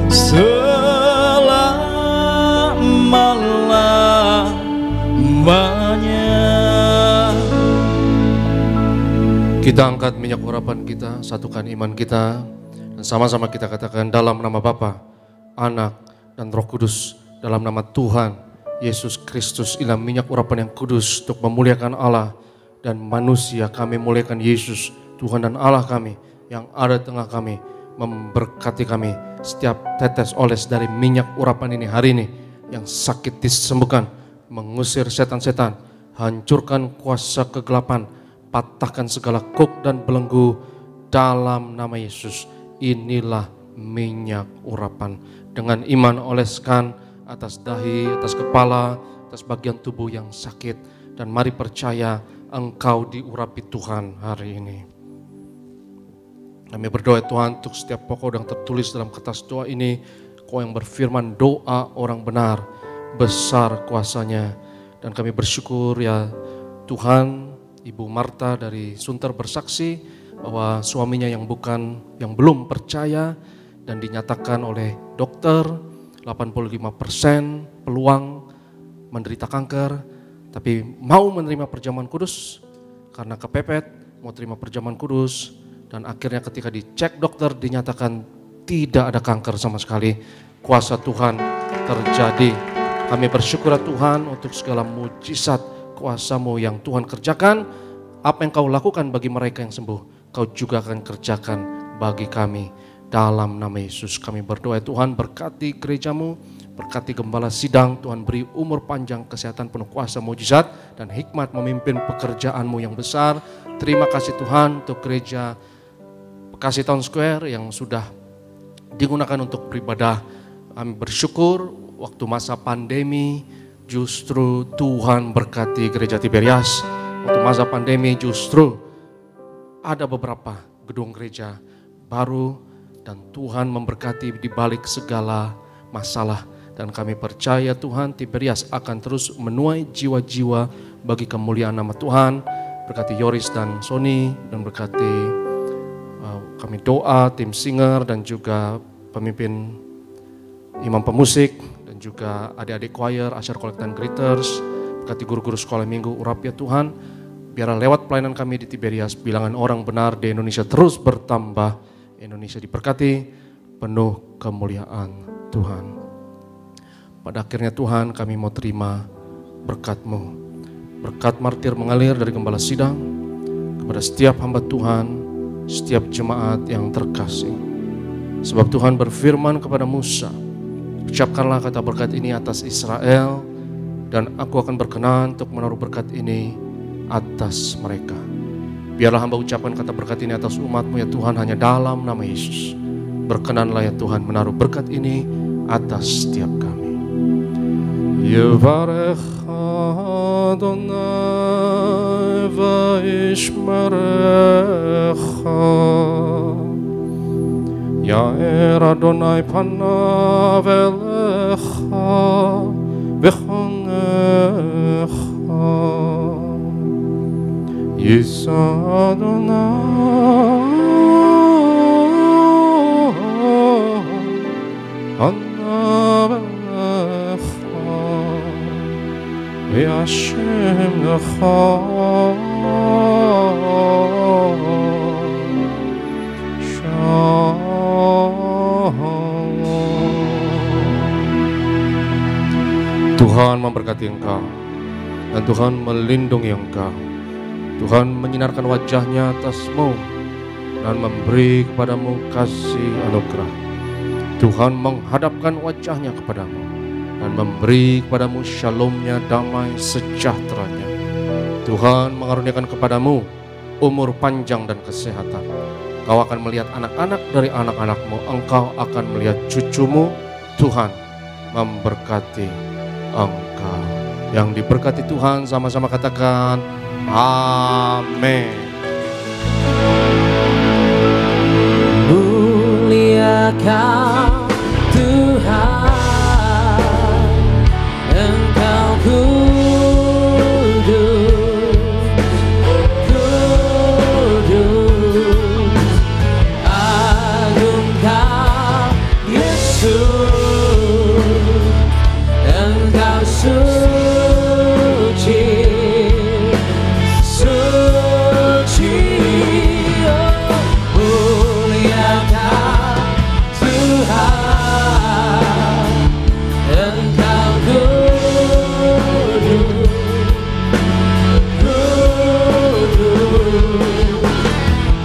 selama-lamanya. Kita angkat minyak urapan kita, satukan iman kita, dan sama-sama kita katakan dalam nama Bapa, Anak, dan Roh Kudus, dalam nama Tuhan Yesus Kristus. Inilah minyak urapan yang kudus untuk memuliakan Allah dan manusia. Kami muliakan Yesus, Tuhan dan Allah kami yang ada di tengah kami, memberkati kami. Setiap tetes oles dari minyak urapan ini hari ini, yang sakit disembuhkan, mengusir setan-setan, hancurkan kuasa kegelapan, patahkan segala kuk dan belenggu dalam nama Yesus. Inilah minyak urapan. Dengan iman oleskan atas dahi, atas kepala, atas bagian tubuh yang sakit. Dan mari percaya engkau diurapi Tuhan hari ini. Kami berdoa Tuhan untuk setiap pokok yang tertulis dalam kertas doa ini. Kau yang berfirman doa orang benar, besar kuasanya. Dan kami bersyukur ya Tuhan, Ibu Marta dari Sunter bersaksi bahwa suaminya yang belum percaya dan dinyatakan oleh dokter 85% peluang menderita kanker, tapi mau menerima perjamuan kudus karena kepepet mau terima perjamuan kudus, dan akhirnya ketika dicek dokter dinyatakan tidak ada kanker sama sekali. Kuasa Tuhan terjadi. Kami bersyukur Tuhan untuk segala mujizat kuasa-Mu yang Tuhan kerjakan. Apa yang Kau lakukan bagi mereka yang sembuh, Kau juga akan kerjakan bagi kami. Dalam nama Yesus kami berdoa Tuhan, berkati gereja-Mu, berkati gembala sidang, Tuhan beri umur panjang, kesehatan penuh kuasa mujizat dan hikmat memimpin pekerjaan-Mu yang besar. Terima kasih Tuhan untuk gereja Bekasi Town Square yang sudah digunakan untuk beribadah. Kami bersyukur waktu masa pandemi justru Tuhan berkati gereja Tiberias. Waktu masa pandemi justru ada beberapa gedung gereja baru dan Tuhan memberkati di balik segala masalah. Dan kami percaya Tuhan Tiberias akan terus menuai jiwa-jiwa bagi kemuliaan nama Tuhan. Berkati Yoris dan Sony, dan berkati kami doa tim singer dan juga pemimpin imam pemusik dan juga adik-adik choir, Asher Collect dan Greeters. Berkati guru-guru sekolah minggu, urapi ya Tuhan. Biarlah lewat pelayanan kami di Tiberias, bilangan orang benar di Indonesia terus bertambah. Indonesia diberkati, penuh kemuliaan Tuhan. Pada akhirnya Tuhan kami mau terima berkat-Mu. Berkat martir mengalir dari gembala sidang, kepada setiap hamba Tuhan, setiap jemaat yang terkasih. Sebab Tuhan berfirman kepada Musa, ucapkanlah kata berkat ini atas Israel, dan aku akan berkenan untuk menaruh berkat ini atas mereka. Biarlah hamba ucapkan kata berkat ini atas umat-Mu ya Tuhan, hanya dalam nama Yesus. Berkenanlah ya Tuhan menaruh berkat ini atas setiap kami. Yevarech Adonai v'yishmerecha, Ya'er Adonai panav elecha v'chonecha, Yisa Adonai panav elecha v'yashem lecha Tuhan memberkati engkau, dan Tuhan melindungi engkau. Tuhan menyinarkan wajahnya atasmu dan memberi kepadamu kasih anugerah. Tuhan menghadapkan wajahnya kepadamu dan memberi kepadamu shalomnya, damai sejahteranya. Tuhan mengaruniakan kepadamu umur panjang dan kesehatan. Kau akan melihat anak-anak dari anak-anakmu, engkau akan melihat cucumu. Tuhan memberkati engkau. Yang diberkati Tuhan sama-sama katakan amin. Muliakan Tuhan, Engkau kudus, kudus, agung Kau Yesus, Engkau suci, suci, oh, muliakan Tuhan, Engkau kudus, kudus,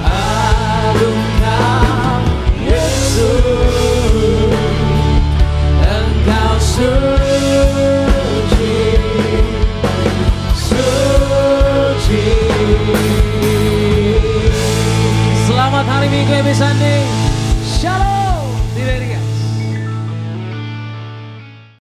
agung Kau Yesus, Engkau suci, suci. Selamat hari Minggu Ebi Sunday. Shalom Tiberia.